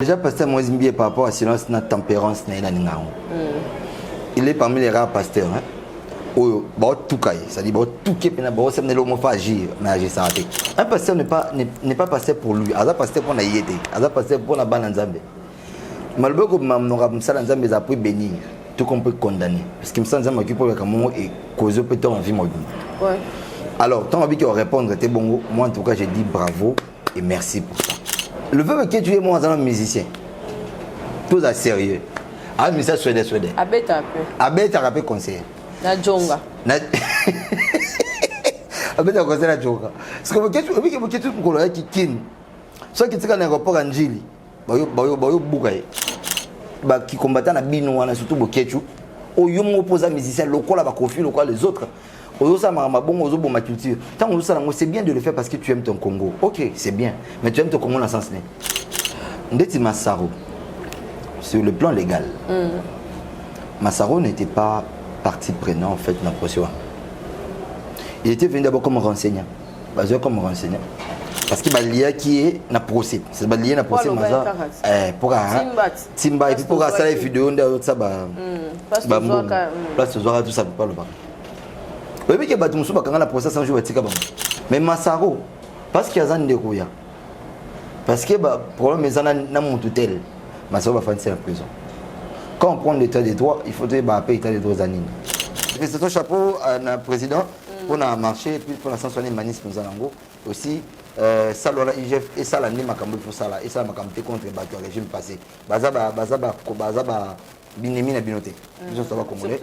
Déjà, pasteur Moïse Mbié, par rapport à silence, na tempérance, il est parmi les rares pasteurs. Hein? Où, tout caille, c'est-à-dire, tout qui est pénal, c'est l'homme fait agir, mais agir ça. Un pasteur n'est pas pasteur pour lui, il est pasteur pour naïté, il est pasteur pour la banane Nzambe. Malgré que nous ça Nzambe a pu bénir, tout qu'on peut condamner. Parce que Nzambe Nzambe pour le Cameroun et causer peut-être en vie moderne. Ouais. Alors, tant envie de répondre, moi en tout cas, je dis bravo et merci pour ça. Le fait que tu es moi un musicien, tout à sérieux. Un musicien suédois. Abeta un peu. Abeta un peu conseiller. Na Djonga. Abeta conseiller na Djonga. Parce que tu es qui kin. Soit qui tu as un aéroport en Gili, Bougaï, qui combattant na Bino, surtout Bokechu, au yom opposant musicien local, les autres. Ma culture. C'est bien de le faire parce que tu aimes ton Congo. Ok, c'est bien. Mais tu aimes ton Congo dans le sens. Ndeti Massaro, sur le plan légal, Massaro n'était pas partie prenante en fait dans le procès. Il était venu d'abord comme renseignant. Parce qu'il y a qui est dans le procès. C'est lié dans le procès. Pour Timba et puis pour ça, les vidéos, ça va. Place aux oreilles, tout ça, pas le pas. Oui, que Batou Moussou va procès sans jouer. Mais Massaro, parce qu'il y a un dérouillard. Parce que le problème est que dans mon tutelle, Massaro va faire la prison. Quand on prend l'état des droits, il faudrait payer l'état des droits à Nîmes. C'est ton chapeau à le président pour marcher et puis pour la sanctionner Manis Mouzalango. Aussi, ça l'on a IGF et ça l'a mis pour ça et ça m'a contre le régime passé. Bazaba binemi na binoté. Nous sommes congolais.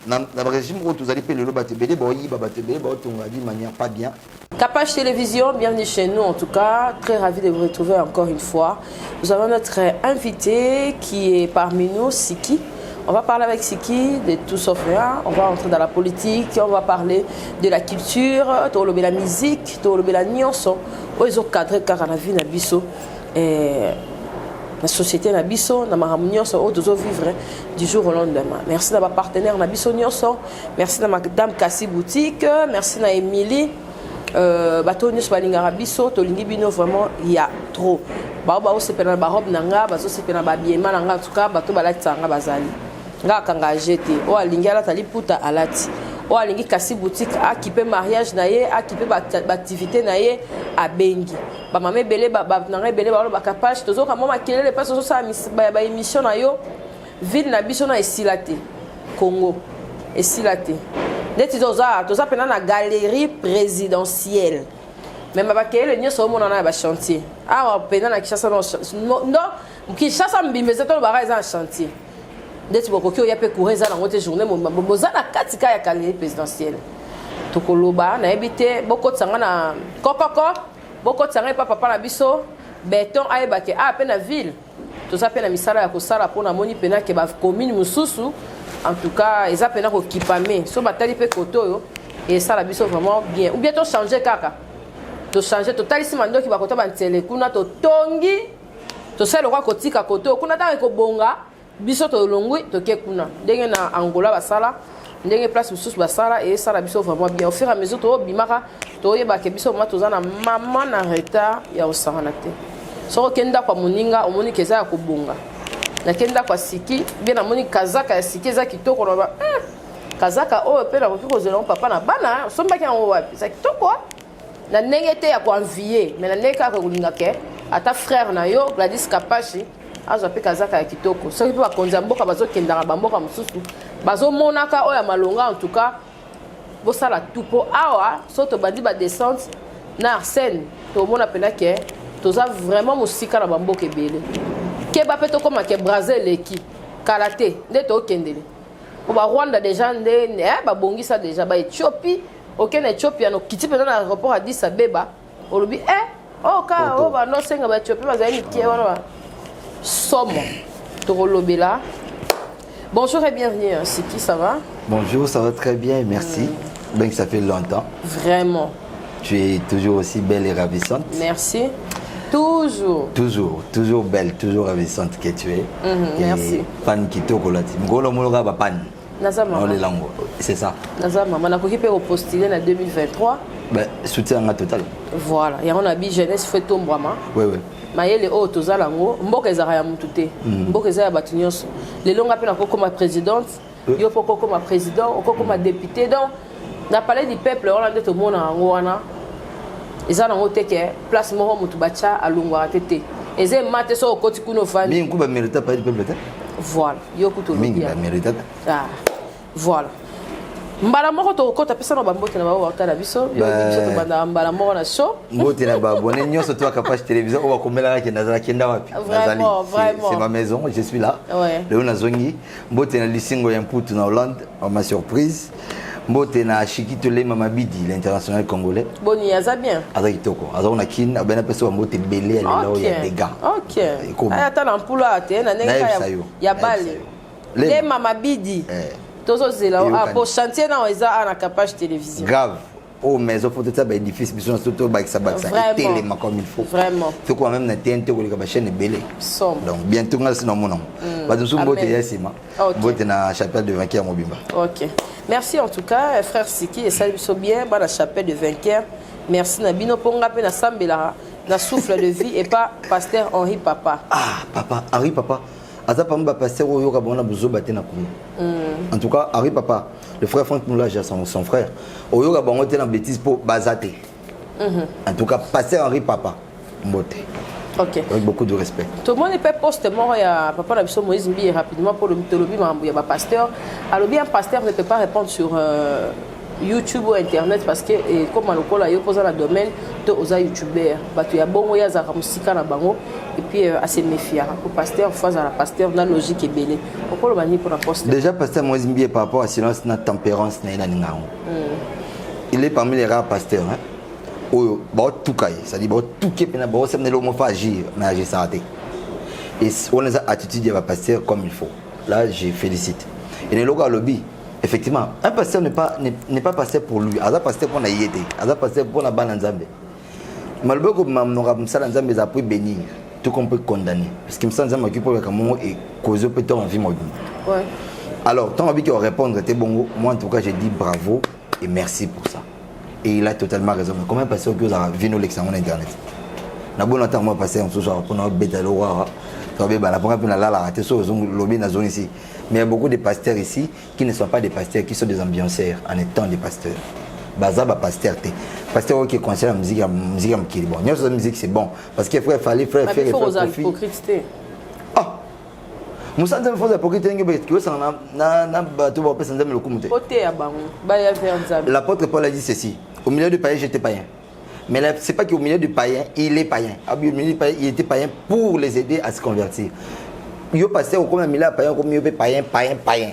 Dans le régime où vous allez payer le lot de manière pas bien. Capage Télévision, bienvenue chez nous en tout cas. Très ravi de vous retrouver encore une fois. Nous avons notre invité qui est parmi nous, Siki. On va parler avec Siki de tout sauf rien. On va entrer dans la politique, on va parler de la culture, de la musique, de la nyonso. Ils ont cadré car la vie n'a biso. La société na biso na mahamunyo so odozo vivre du jour au lendemain. Merci à ma partenaire na biso nyonso, merci à madame Kassi boutique, merci à Émilie bato nyonso balingara biso to lingi bino vraiment il y a trop. Ba se pena ba robe nanga, ba se pena ba biema nanga en tout cas bato balatanga bazali. Nga kanga jeté o alingi ala tali puta alati. O alingi Kassi boutique a kipe mariage na ye, a kipe ba activité na ye a bengi. Ba mamé belé ba nanga belé ba ba capage tozo ka mama kelele pas so sa ba émission na yo ville na biso na esilate Congo esilate. Neti toza pena na galerie présidentielle. Même ba kelele nyoso mona na ba chantier. Ah pena na Kinshasa non Kinshasa mbimeze to ba za chantier. Neti bokoki o yape courir za na ngote journée moza na katika ya galerie présidentielle. Tokoloba na ebité boko tsanga na kokoko boko tsanga papa na biso béton ayebake a pe na ville toza pe na misala ya kosala pona moni pena ke ba commune mususu en tout cas eza pena ko kipame so batali pe koto yo et ça la biso vraiment bien ou bien to changer kaka to changer to talisi mandoki ba koto ba ntele kuna to tongi to sala kwa kotika koto kuna ta ko bonga biso to longwi to ke kuna ndenge na Angola basala ndenge place mususu basala et ça la biso vraiment bien au fur et à mesure to bimaka to yeba ke biso ma tozana mama na retard ya osangana te so kenda kwa muninga omoni keza ya kubunga na kenda kwa Siki bien amoni kazaka ya Siki za kitoko na kazaka o pe na ko zela papa na bana somba ki ngo wapi za kitoko na ndenge te ya ko envier mais na ndenge ka ko kulinga ke ata frère na yo Gladys Kapashi azo pe kazaka ya kitoko so ki ba konza mboka bazo kenda na bamboka mususu bazo monaka o ya malonga en tout cas bosala tupo awa soto bandi ba descente na Arsène to mona pena ke toza vraiment musika na bamboka ebele ke ba peto koma ke Brazil eki kalaté nde to kendele ko ba Rwanda déjà nde ba bongisa déjà ba Éthiopie okena Éthiopie no kiti pena na aéroport à Addis Abeba olobi ka o ba no senga ba Éthiopie ba zali ki wana somo to lobela. Bonjour et bienvenue, Siki, ça va? Bonjour, ça va très bien, merci. Bien que ça fait longtemps. Vraiment. Tu es toujours aussi belle et ravissante. Merci. Toujours. Toujours belle, toujours ravissante que tu es. Merci. Fan qui te colati. Ngolo mologa ba pan. Nazama. C'est ça. Nazama, on a occupé au postuler en 2023. Ben, soutien total. Voilà. Et on a dit jeunesse fait tomber. Oui. mayele oyo tozala yango mboka ezalaka ya mutu te mboka eza ya bato nyonso lelo nga mpe nakokoma présidente yo mpo okokoma président okokoma député donc na palais du peuple wana nde tomona yango wana eza nango te ke place moko motu batya alongwaka te te eza ema te so okoti kuna ofandi mingi kuba mérita palais du peuple te voilà yo kutu mingi ba mérita voilà mbala moko tokota pesa na bambote na bao batala biso yo biso tobanda mbala moko na show mbote na babone nyonso to akapage télévision o bakomela ke nazala kenda wapi nazali c'est ma maison je suis là le nazongi mbote na lisingo ya mputu na Hollande ma surprise mbote na Shikito Lema Mabidi l'international congolais boni aza bien aza kitoko aza ona kin abena pesa mbote belé là ya des gars OK ata na mpula te na nenga ya bale Lema Mabidi tozo zela pour chantier na eza ana capage télévision grave oh mais il faut tout ça ba édifice biso surtout ba ça téléma comme il faut vraiment faut quand même na TNT ko ka ba chaîne belé donc bientôt ngal sino mono ba tout mbote ya sima mbote na chapelle de vainqueur mobimba. OK merci en tout cas frère Siki et ça biso bien ba la chapelle de vainqueur merci na bino ponga pe na sambela na souffle de vie et pas pasteur Henri Papa papa Henri Papa aza pamba pasteur oyo ka bona buzo baté na Congo en tout cas Henri Papa le frère Franck Moulage son frère oyo ka bongo té na bêtise pour bazaté en tout cas pasteur Henri Papa mbote OK avec beaucoup de respect tout le monde peut poster mort ya papa na biso Moïse Mbi rapidement pour le mythologie mambo ya ba pasteur alors bien pasteur ne peut pas répondre sur YouTube ou internet parce que comme lokola yo posa la domaine to oza youtubeur bato ya bongo ya zaka musika na bango et puis à se méfier au pasteur face à la pasteur na logique ebele okolo bani pour la poste déjà pasteur Moïse Mbi par rapport à silence na tempérance na ina ningango il est parmi les rares pasteurs hein oyo ba tout kai ça dit ba tout ke pena ba semne lo mo fa agir mais agir ça raté et on a attitude ya pasteur comme il faut là je félicite et le local lobby effectivement un pasteur n'est pas pasteur pour lui aza pasteur pour na yété aza pasteur pour na bana nzambe malbeko mamnoka msala nzambe za pour bénir tout qu'on peut condamner parce que msala nzambe pour ka mongo et causer peut en vie moderne ouais alors tant envie que répondre était bon moi en tout cas j'ai dit bravo et merci pour ça et il a totalement raison mais comment pasteur que ça vino l'examen internet na bon temps moi pasteur on se soit pour na beta lora la première la raté sur lobby na zone ici mais il y a beaucoup de pasteurs ici qui ne sont pas des pasteurs qui sont des ambianceurs en étant des pasteurs baza ba pasteur té pasteur qui conseille la musique qui bon la musique c'est bon parce qu'il fallait faire hypocrite ah musa nzambe faut hypocrite ngi parce que ça na bato ba pesa nzambe lokumute côté ya bango ba ya faire nzambe l'apôtre Paul a dit ceci au milieu du païen j'étais païen. Mais là, c'est pas qu'au milieu du païen, il est païen. Au milieu du païen, il était païen pour les aider à se convertir. Il y a passé au comme milieu païen, comme il y a païen.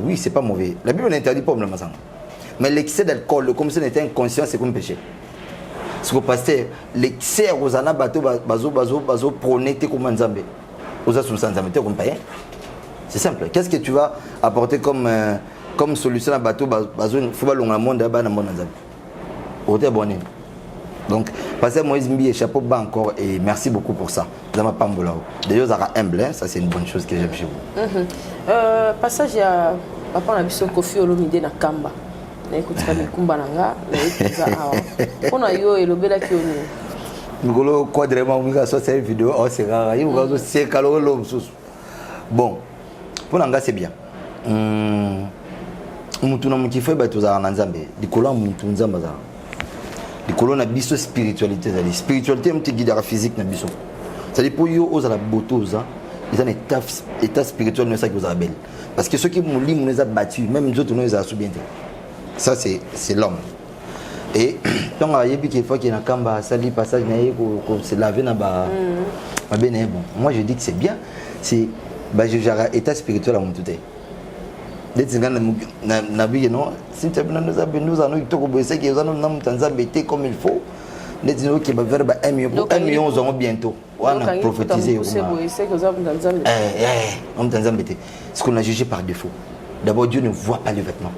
Oui, c'est pas mauvais. La Bible n'interdit pas le massang. Mais l'excès d'alcool, comme si on était inconscient, c'est comme péché. Ce que pasteur, l'excès aux ana bateau bazo prôner comme nzambe. Aux nzambe comme païen. C'est simple. Qu'est-ce que tu vas apporter comme solution à bateau il faut pas long monde là-bas dans monde abonné donc pasteur Moïse Mbi chapeau bas encore et merci beaucoup pour ça Zama Pambola déjà ça humble ça c'est une bonne chose que j'aime chez vous passage à papa na biso Kofi Olomide na Kamba na écoute ça mikumba nanga na écoute awa on a yo elobela ki oni ngolo quadrement minga so cette vidéo oh c'est rare il va c'est calor l'homme bon pour nanga c'est bien mutu na mukife bato za na nzambe dikola mutu nzamba za dikola na biso spiritualité za spiritualité mutu guidera physique na biso ça dit pour yo oza la botoza ils ont état spirituel ne ça que vous avez belle parce que ceux qui nous lit nous a battu même nous autres nous a soubienté ça c'est l'homme et donc il y a des fois qu'il y a kamba sali passage na ko se laver na ba bene bon moi je dis que c'est bien c'est bah je gère état spirituel à mon tout si tu nous allons comme il faut qui va faire 1 million bientôt on a prophétisé ce qu'on a jugé par défaut d'abord Dieu ne voit pas les vêtements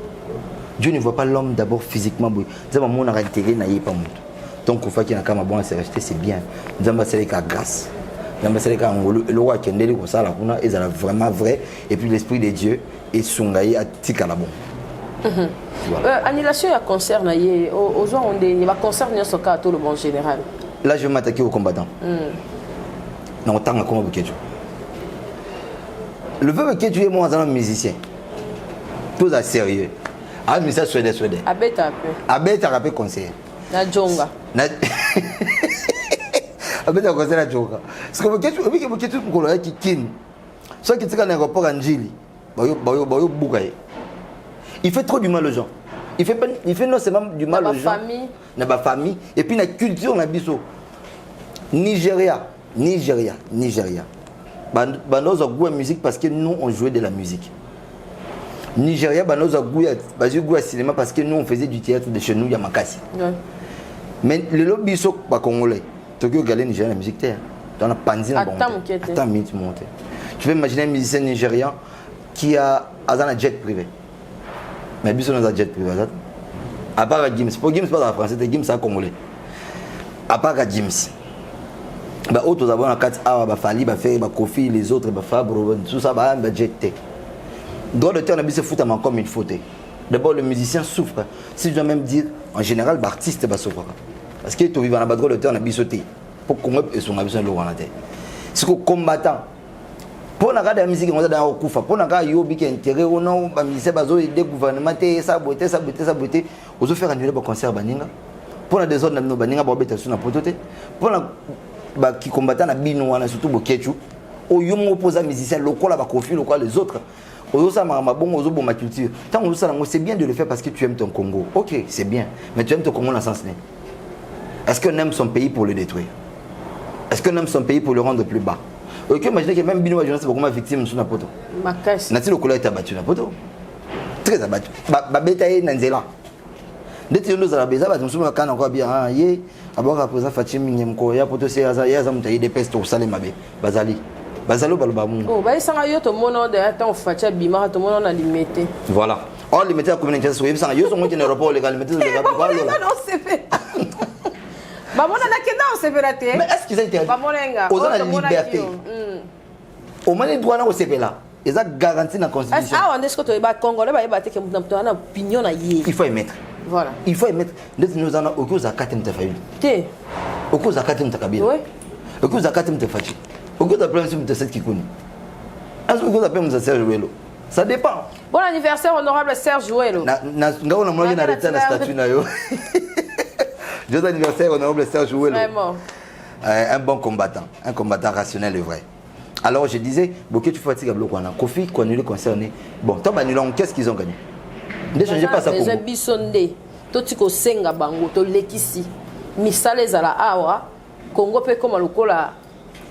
Dieu ne voit pas l'homme d'abord physiquement donc il faut qu'il y ait un bon à se racheter c'est bien nous avons grâce le roi qui est vraiment vrai et puis l'esprit de Dieu et Sungaï à Tikalabon. Voilà. Annulation à concert, aux gens on dit, il va concert à tout le monde général. Là, je vais m'attaquer aux combattants. Non, tant que comment vous le fait que tu es moi un musicien. Tout à sérieux. Ah, mais ça suédois. Abeta rappé concert. Na Djonga. Abeta concert na Djonga. Parce que vous avez tout pour qui kin. Soit qui est un aéroport en Gili. Il fait trop du mal aux gens. Il fait non seulement du mal aux gens. Dans ma famille. Et puis la culture na biso. Nigeria. Nous avons la musique parce que nous on jouait de la musique. Nigeria, nous avons joué cinéma parce que nous on faisait du théâtre de chez nous, Yamakasi. Mais le lobby sont pas congolais. Tu peux regarder Nigeria la musique terre. Dans la panzine. Attends, minute monter. Tu peux imaginer un musicien nigérian qui a un jet privé. Mais bis on a un jet privé. À part Gims, pour Gims pas en français, Gims c'est congolais. À part Gims. Bah autres avons un 4 heures, bah Fali, bah faire, bah Kofi, les autres, bah Fabre, tout ça, bah jeté. Droit de terre, on a se foutre comme il faut. D'abord le musicien souffre. Si je dois même dire, en général, l'artiste va souffrir. Parce que tu vis dans la droit de terre, on a sauté. Pour qu'on ait son besoin de l'eau en la terre. C'est que combattant. Pour la la musique, on a dans le Koufa. Pour la yobi qui est intérêt, on a un ministère basé des gouvernements, ça beauté. On veut faire annuler le concert Baninga. Pour la des autres, nous Baninga, on va mettre sur la potote. Pour la qui combattant na bino wana surtout bokechu o yo mo posa musicien lokola ba Kofi lokola les autres o ça ma bon ozo bon ma culture tant on ça c'est bien de le faire parce que tu aimes ton Congo. OK, c'est bien, mais tu aimes ton Congo dans le sens né. Est-ce qu'on aime son pays pour le détruire? Est-ce qu'on aime son pays pour le rendre plus bas? OK, imaginez que même bino wa jeunesse beaucoup victime sur na poto. Makasi. Nati lokola est abattu na poto. Très abattu. Ba betaye na nzela. Ndeti nous ala beza ba tumsuma kana kwa bien ye aboka poza Fatim Nyemko ya poto se ya za mutayi de peste au salé mabe bazali balba mu oh ba isanga yo to mono de temps Fatia bima to mono na limité voilà on limité la communauté so yebisa yo so ngoti na aéroport legal limité de ba non c'est fait ba mona na kenda on se fait raté mais est-ce qu'ils ont interdit ba monenga aux la liberté au moins droit na au là ils ont garanti dans la constitution ah on est ce que to ba congolais ba yeba te que mutu na opinion na ye il faut émettre. Voilà. Il faut émettre. Nous avons au cause à 4 famille. Té. Au cause à 4 Kabila. Oui. Au cause à 4 Fati. Au cause à plein de 7 qui connaît. Est-ce que vous appelez M. Serge Ouello? Ça dépend. Bon anniversaire honorable Serge Ouello. On a arrêté la statue na yo. Joyeux anniversaire honorable Serge Ouello. Vraiment. Un bon combattant, un combattant rationnel et vrai. Alors je disais, Boké tu fatigues à Blokwana. Kofi qu'on est concerné. Bon, tant que qu'est-ce qu'ils ont gagné? Ne changez pas ça. Les bisondé, tout ce que senga bango, to lekisi, misale zala awa, Congo pe comme lokola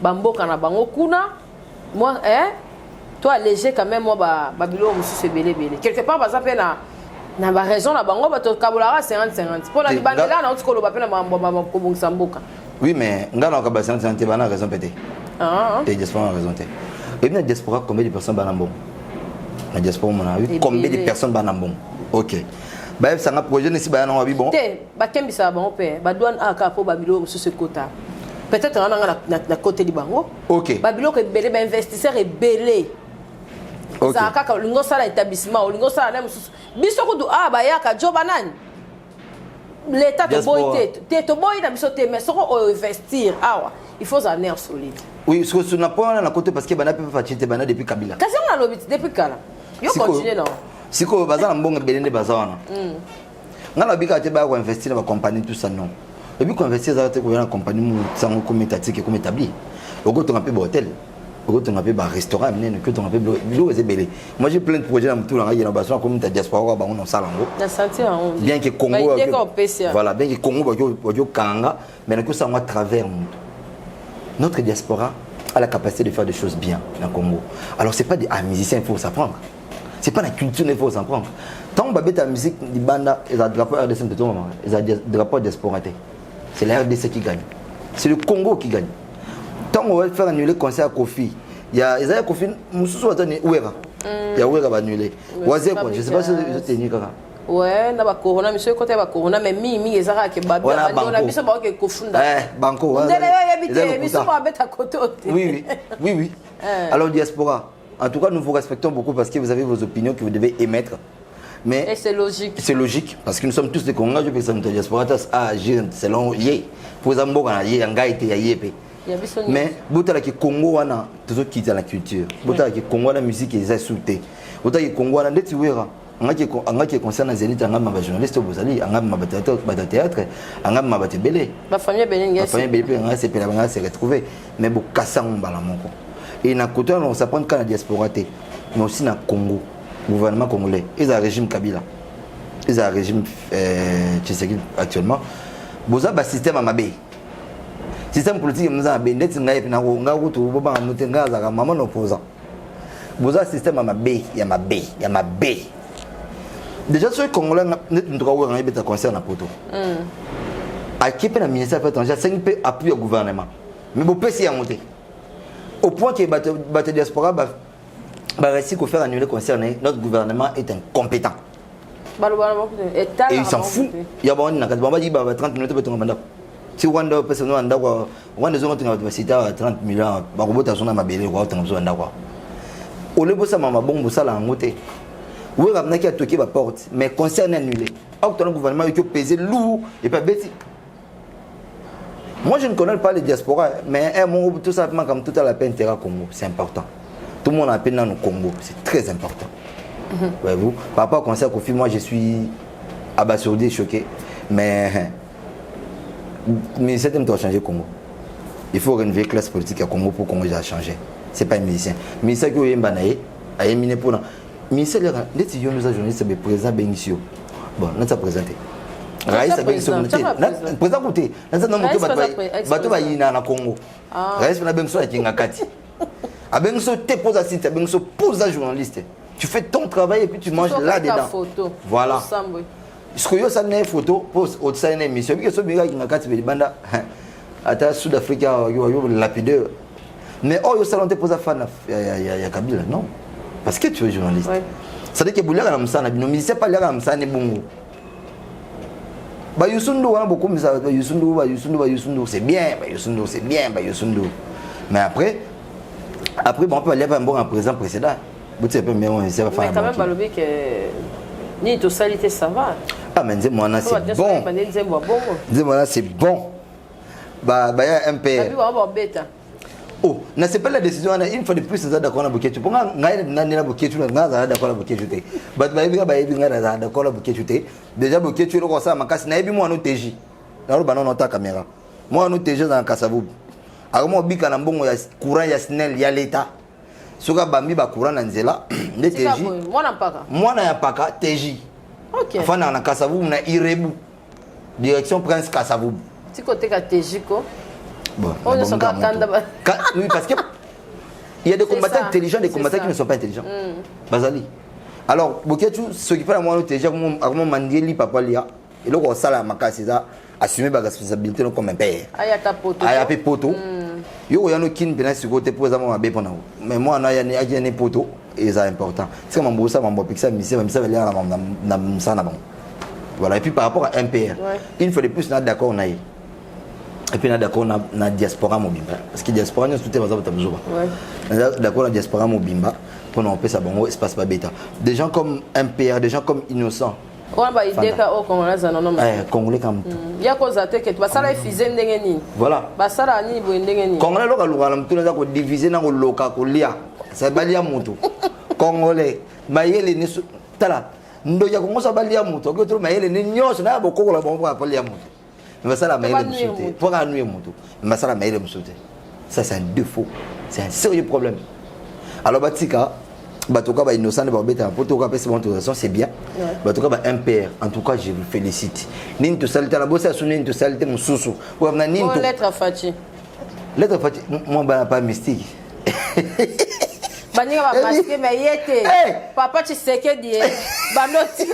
bamboka na bango kuna, moi toi léger quand même moi babilo musu se belé. Quelque part baza pe na ba raison na bango ba to kabolara 50-50. Pour la libandela na otiko lo ba pe na ba kobongisa mboka. Oui mais ngana ka ba 50-50 bana raison pété. Ah. Et diaspora raison té. Et bien diaspora combien de personnes banambon? La diaspora on a eu combien de personnes banambon? OK. Bah ça un projet ici ba na wabi bon. Té ba kembisa ba on pe ba douane aka po babilo sur ce quota. Peut-être na côté du bango. OK. Babilo que belé ba investisseur est belé. OK. Ça aka lingo sala établissement, lingo sala na musu. Biso ko du ba ya ka job banane. L'état de boité, to boy na biso té mais soko investir il faut un nerf solide. Oui, ce que sur na point na côté parce que bana peut fatiguer bana depuis Kabila. Kasi on a lobby depuis Kala. Yo continuer non. Siko bazana mbonga belende bazana. Ngala bika te ba ko investir dans la compagnie tout ça non. Et puis ko investir dans la compagnie mu sango comme étatique comme établi. Oko to ngape ba hôtel. Oko to ngape ba restaurant menene que to ngape bilo ezebele. Moi j'ai plein de projets dans tout là na baso comme ta diaspora ba on salango. Na sentir on. Bien que Congo. Voilà, bien que Congo ba kanga mais que ça à travers monde. Notre diaspora a la capacité de faire des choses bien dans le Congo. Alors c'est pas des musiciens il faut s'apprendre. C'est pas la culture qu'il faut s'en prendre. Tant que la musique du banda, ils ont le drapeau RDC, ils ont le drapeau diaspora. C'est la RDC qui gagne. C'est le Congo qui gagne. Tant qu'on va faire annuler le concert à Kofi, il y a Isaiah Kofi, Moussou Atani, Ouera. Il y a Ouera qui va annuler. Oazé, je ne sais pas si vous êtes tenu. Ouais, na ba corona, monsieur côté ba corona, mais mi ezara ke babi, on a biso ba ke kofunda. Banco. On devait habiter, biso ba mettre à côté. Oui. Alors diaspora. En tout cas, nous vous respectons beaucoup parce que vous avez vos opinions que vous devez émettre. Mais et c'est logique. C'est logique parce que nous sommes tous des Congolais, je pense que la diaspora a agir selon yé. Pour exemple, on a yé, on a été yé. Mais botala ki Congo wana toujours quitter la culture. Botala ki Congo la musique est sauté. Botala ki Congo wana ndeti wera. Angaki concerne Zénith angama ba journaliste bozali angama ba théâtre angama ba tebele. Ba famille belinga. Ba famille belé nga c'est pela nga se retrouver mais bo kasang mbala moko. Et na côté on s'apprend quand la diaspora té mais aussi na Congo gouvernement congolais ils a régime Kabila. Ils a régime Tshisekedi actuellement. Boza ba système à mabé. Système politique nous a bendet ngai na nga kutu boba mutenga za maman opposant. Boza système à mabé, ya mabé. Déjà sur les Congolais net ndroka wa ngai beta concert na poto. A qui peut la ministère affaires étrangères 5 peut appuyer au gouvernement. Mais bo pesi ya monter. Au point que bata diaspora ba réussi à faire annuler concert notre gouvernement est incompétent. Et il s'en fout. Il y a bon na ba di ba 30 minutes betonga banda. Si Rwanda personne anda kwa Rwanda zo ntinga ba 30 millions ba robota sona mabele kwa tanga zo anda kwa. Ole bosa mama bongo sala ngote. Oui, on a toqué ma porte, mais concerne annulé. Alors que le gouvernement a pesé lourd et pas bêtise. Moi, je ne connais pas les diasporas, mais tout simplement comme tout à la peine terre Congo, c'est important. Tout le monde a peine dans le Congo, c'est très important. Voyez-vous, par rapport au concert Kofi, moi je suis abasourdi, choqué, mais le ministère doit changer le Congo. Il faut renouveler la classe politique à Congo pour que Congo ait changé. Ce n'est pas un musicien. Le ministère qui est mbanaye, a éminé pour nous. Ministère de l'étudiant nous a journaliste le président Benissio. Bon, nous avons présenté. Raïs Benissio, président côté. Nous avons monté bateau baïna na Congo. Raïs Benissio est ngakati. A Benissio te pose à site, Benissio pose à journaliste. Tu fais ton travail et puis tu manges là-dedans. Voilà. Ce que ça n'est photo pose au sein d'une émission. Parce que ce biga ngakati banda ata Sud-Africa yo lapideur. Mais oh yo salon te pose à fan ya Kabila non. Parce que tu es journaliste. Ouais. Ça veut dire que Boulia a un bino, mais c'est pas là comme ça, n'est bon. Bah Yusundu, on a beaucoup mis ça. Yusundu, c'est bien, c'est bien, mais après, bon, on peut aller vers un bon présent précédent. Mais quand même, Balobi que ni tout salité ça va. Ah mais dis-moi là c'est bon. Dis-moi c'est bon. Bah y a un père. Oh, na c'est pas la décision une fois de plus ça d'accord na boketu pour ngai na boketu na d'accord na boketu te but ba yebi ngara d'accord na boketu te déjà boketu lo ça makasi na yebi mo no teji na ro bana ta caméra mo no teji dans kasavu ako bika na mbongo ya courant ya SNEL ya leta soka bambi ba courant na nzela ne teji mwana ya paka teji OK fana na kasavu na irebu direction prince kasavu ti côté ka teji ko. Bon, oui, parce que il y a des combattants intelligents et des combattants qui ne sont pas intelligents. Bazali. Alors, ce qui fait la moindre intelligence, comme Mandeli, papa Lia, et là, on sait la makasi, assumer la responsabilité comme un père. Ayata poto. Ayata poto. Yo, il y a nos kin bien sur côté pour avoir un bébé pour nous. Mais moi, on a un poto et c'est important. C'est comme un beau ça, un beau pixel, mais c'est ça, voilà. Et puis par rapport à un père, une fois de plus, on est d'accord, on a. Et puis, on est d'accord dans la diaspora mobimba. Parce que la diaspora, nous sommes tous d'accord dans la diaspora mobimba. Pour nous, ça bon, espace pas bêta. Des gens comme MPR, des gens comme Innocent. Congolais comme tout. Il y a cause à te que tu vas ça fizer ndengeni. Voilà. Basala ni bo ndengeni. Congolais loka loka mtu na ko diviser na ko loka ko lia. Ça balia mutu. Congolais mayele ni tala. Ndo ya Congo ça balia mutu. Ko to mayele ni nyoso na bokoko la bomba ko lia mutu. Mais ça la maïle me sauter. Pour annuler mon tout. Mais ça la maïle me sauter. Ça c'est un défaut. C'est un sérieux problème. Alors Batika, Batoka ba innocent de Barbeta, Potoka c'est bon autorisation, c'est bien. Batoka ba impère. En tout cas, je vous félicite. Nin to salite la bosse a sonné nin to salite mon sousou. Ou on a nin to lettre Fati. Lettre Fati, moi ba pas mystique. Bani va masquer mais yete. Papa tu sais que dit bandoti.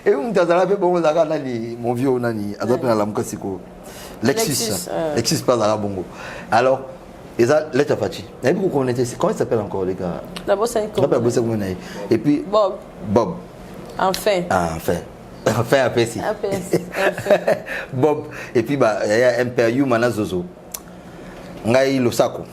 Et vous m'avez bon mon vieux nani adopté la mukasiko Lexus pas à bongo. Alors et ça lettre Fati. Et puis vous connaissez comment il s'appelle encore les gars? La bosse et puis Bob. Enfin APC. Bob et puis bah il y a Imperium Manazozo. Ngai Losako.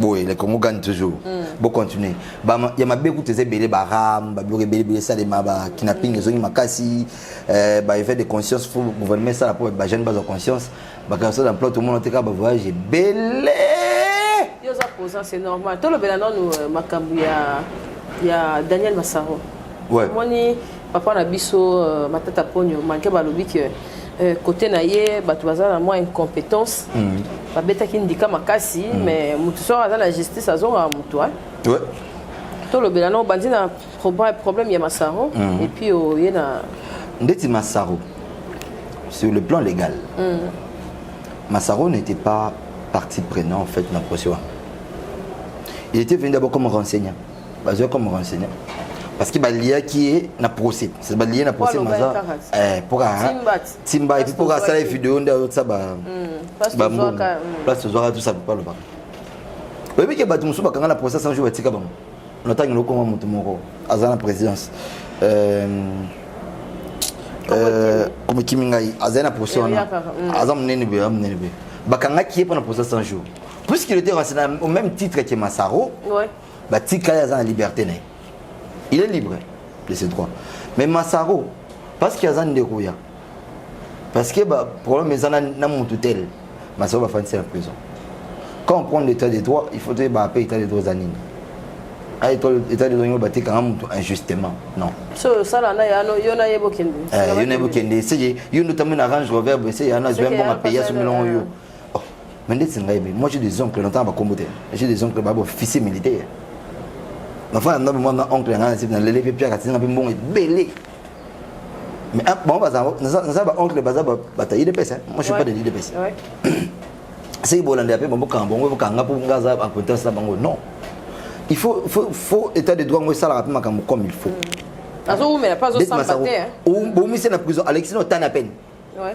Oui, les Congo gagnent toujours. Bon, continuer. Il y a beaucoup de belé baram, belé ça les maba, kidnapping, les makasi, il fait des consciences, faut gouverner ça pour les jeunes base de conscience. Quand ça d'emploi tout le monde en tout cas voyage belé. C'est normal. Tout le bénin nous makambu il y a Daniel Massaro. Ouais. Moi ni papa na biso matata ponyo manke balobi que côté naie batu bazala moi incompétence. Babeta ki ndika makasi mais mutu so aza la justice azonga mutu. Ouais. Tout le bénin no bandi na problème ya Massaro et puis il y a Ndeti Massaro sur le plan légal. Massaro n'était pas partie prenante en fait dans le procès. Il était venu d'abord comme renseignant. Comme renseignant. Parce qu'il y a qui est dans le procès. C'est lié dans le procès. Pour Timba et puis pour ça les vidéos de ça place de Zoara tout ça pas le pas. Oui mais que batu musuba quand la procès sans jouer tika bon. On attend que le comment mutu moko azana la présidence. Comme Kimingai azana procès azam nenebe bakanga qui est pendant procès sans jour. Puisqu'il était renseigné au même titre que Massaro, Tika est en liberté. Il est libre de ses droits. Mais Massaro, parce qu'il y a un dérouillé, parce que le problème est dans mon tutelle, Massaro va faire la prison. Quand on prend l'état des droits, il faut payer l'état des droits d'Anine. L'état des droits, il va payer injustement. Non. Ça, là, il y en a eu beaucoup. Il y en a beaucoup. Il y a notamment un arrange revers, il y en a un pays à ce million. Moi j'ai des oncles longtemps à combattre. J'ai des oncles officiers militaires. Ma femme a un oncle dans l'élevé Pierre qui est bon et belé. Mais bon, nous avons oncle bataille de pèse. Moi je suis pas de l'IDPS. C'est bon on appelle bon quand bon pour Gaza en contexte non. Il faut état de droit moi ça la rappeler comme il faut. Azo mais pas au sans bataille. Ou mission en prison Alexis non tant à peine.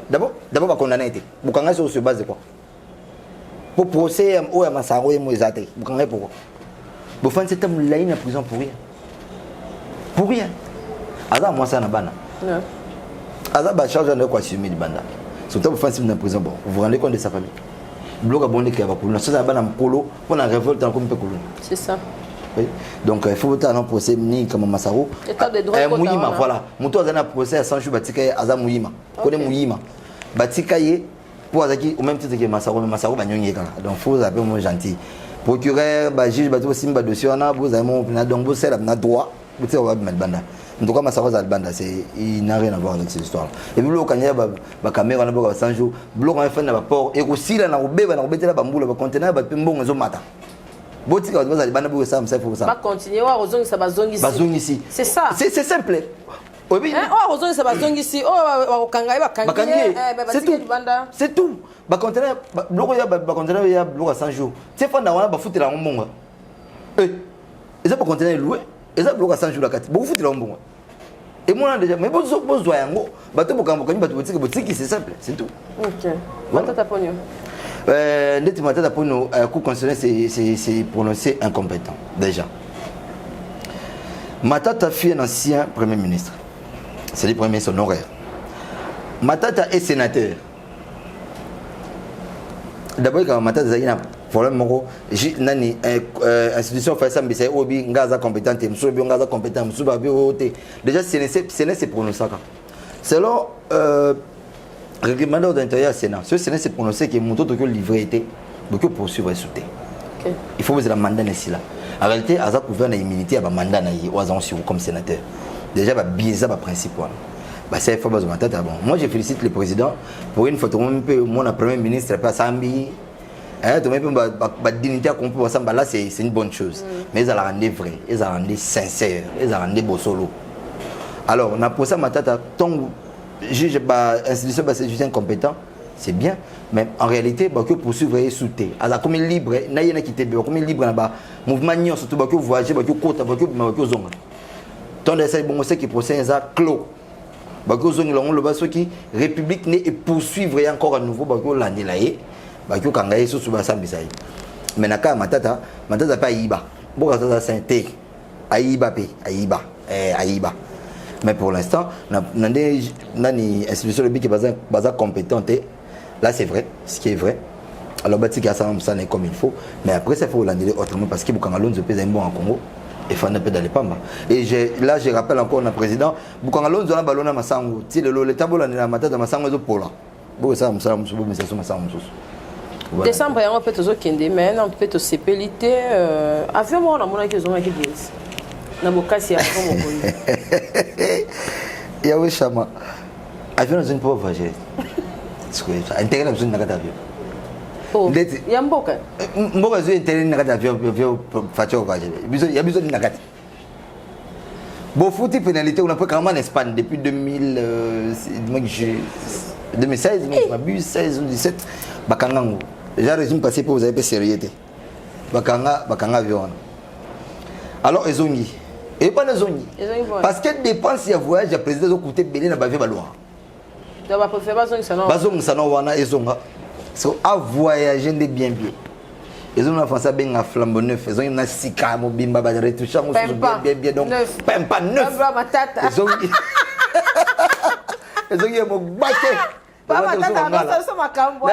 D'abord va condamner été. Bukanga sur se base de quoi? Pour procès au Massaro et Moïsate. Vous comprenez pourquoi? Vous faites cet homme là en prison pour rien. Pour rien. Azar moi ça na bana. Azar ba charge de quoi assumer de banda. Surtout vous faites en prison bon. Vous vous rendez compte de sa famille. Bloc a bonné qui va pour nous. Ça bana mkolo pour la révolte en comme pekolo. C'est ça. Oui. Donc il faut voter un procès ni comme Massaro. État de droit Mouyima voilà. Monto azana procès à 100 jours batika Azar Mouyima. Connaît Mouyima. Batika yé pour Azaki au même titre que Massaro, mais Massaro va n'y donc il faut appeler moi gentil. Procureur, juge, dossier, vous avez mon donc vous savez la droit, vous savez on va mettre banda. En tout cas Massaro za banda c'est il n'a rien à voir avec cette histoire. Et puis le Kenya ba caméra na ba 100 jours, bloc on fait na rapport et aussi là na obé na obé la bambula ba conteneur ba pimbongo zo mata. Botika ba za banda bu ça faut ça. Ba continuer wa rozongi ça ba zongi ici. C'est ça. C'est simple. Oui. Oh, rozongi ça ba zongi ici. Oh, kangai ba kangai. C'est tout. Ba conteneur bloc ya ba conteneur ya bloc à 100 jours. C'est fa na wana ba foutre la mbongo. Ils ont pas conteneur loué. Ils ont bloc à 100 jours la carte. Vous foutre la mbongo. Et moi déjà mais vous yango bato bokambo kanyi bato botiki c'est simple, c'est tout. OK. Matata ponyo. Ndeti matata ponyo coup constitutionnel c'est prononcé incompétent déjà. Matata fut un ancien premier ministre. C'est le premier ministre honoraire. Matata est sénateur. D'abord quand Matata a problème moko nani institution fait ça mais c'est obi ngaza compétente musubi ngaza compétent musuba bi oté déjà c'est prononcé selon règlement d'intérieur Sénat ce Sénat s'est prononcé que monto to livrer été donc poursuivre sauter. OK. Il faut vous la mandat ici là. En réalité aza couvert na immunité à mandat na yi oazan sur comme sénateur. Déjà ba biaisa ba principal. Bah c'est faut besoin Matata bon. Moi je félicite le président pour une photo même peu mon premier ministre pas Sambi. Dignité là c'est une bonne chose mais ils ont rendu vrai ils ont rendu sincère ils ont rendu beau solo alors on a pour ça Matata ton juge institution c'est juste incompétent c'est bien mais en réalité que poursuivre et souter à la comme libre na yena qui te comme libre na mouvement nyon surtout que voyager que côté que zonga ton de bon c'est qui procès ça clos que zonga le bas qui république né et poursuivre encore à nouveau que l'année là bakyo kangaye susu basambisa yi menaka matata pa yiba boka ça sainté ayiba mais pour l'instant nani institution le biki baza compétente là c'est vrai ce qui est vrai alors bâti qui a ça comme il faut mais après ça il faut l'annuler autrement parce que Bukanga Lonzo pèse un bon en Congo et Fana peut d'aller Pamba et là je rappelle encore le président Bukanga Lonzo na balona masango ti le tableau la matata masango zo pola bo ça musala musubo mais ça masango mususu décembre yango peut toujours kende mais non peut to sepelité avion mo na mona ki zo ki dis na bokasi ya ko mo ya we chama avion zo pas voyager c'est intérêt na besoin na kata avion ya mboka mboka zo intérêt na kata avion facho voyager ya besoin na kata bon fouti pénalité on a pris carrément en Espagne depuis 2016 je m'abuse 16 ou 17 bakangango déjà régime passé pour vous avez pas sérieux bakanga avion alors ezongi et pas ezongi parce que dépense ya voyage ya président zo coûter belé na bavie balwa donc ba préfère bazongi sana wana ezonga so a voyager de bien ezonga français benga flambeau neuf ezongi na sika mobimba ba retoucher mo bien donc pempa neuf matata ezongi mo bake pas matata ça makambo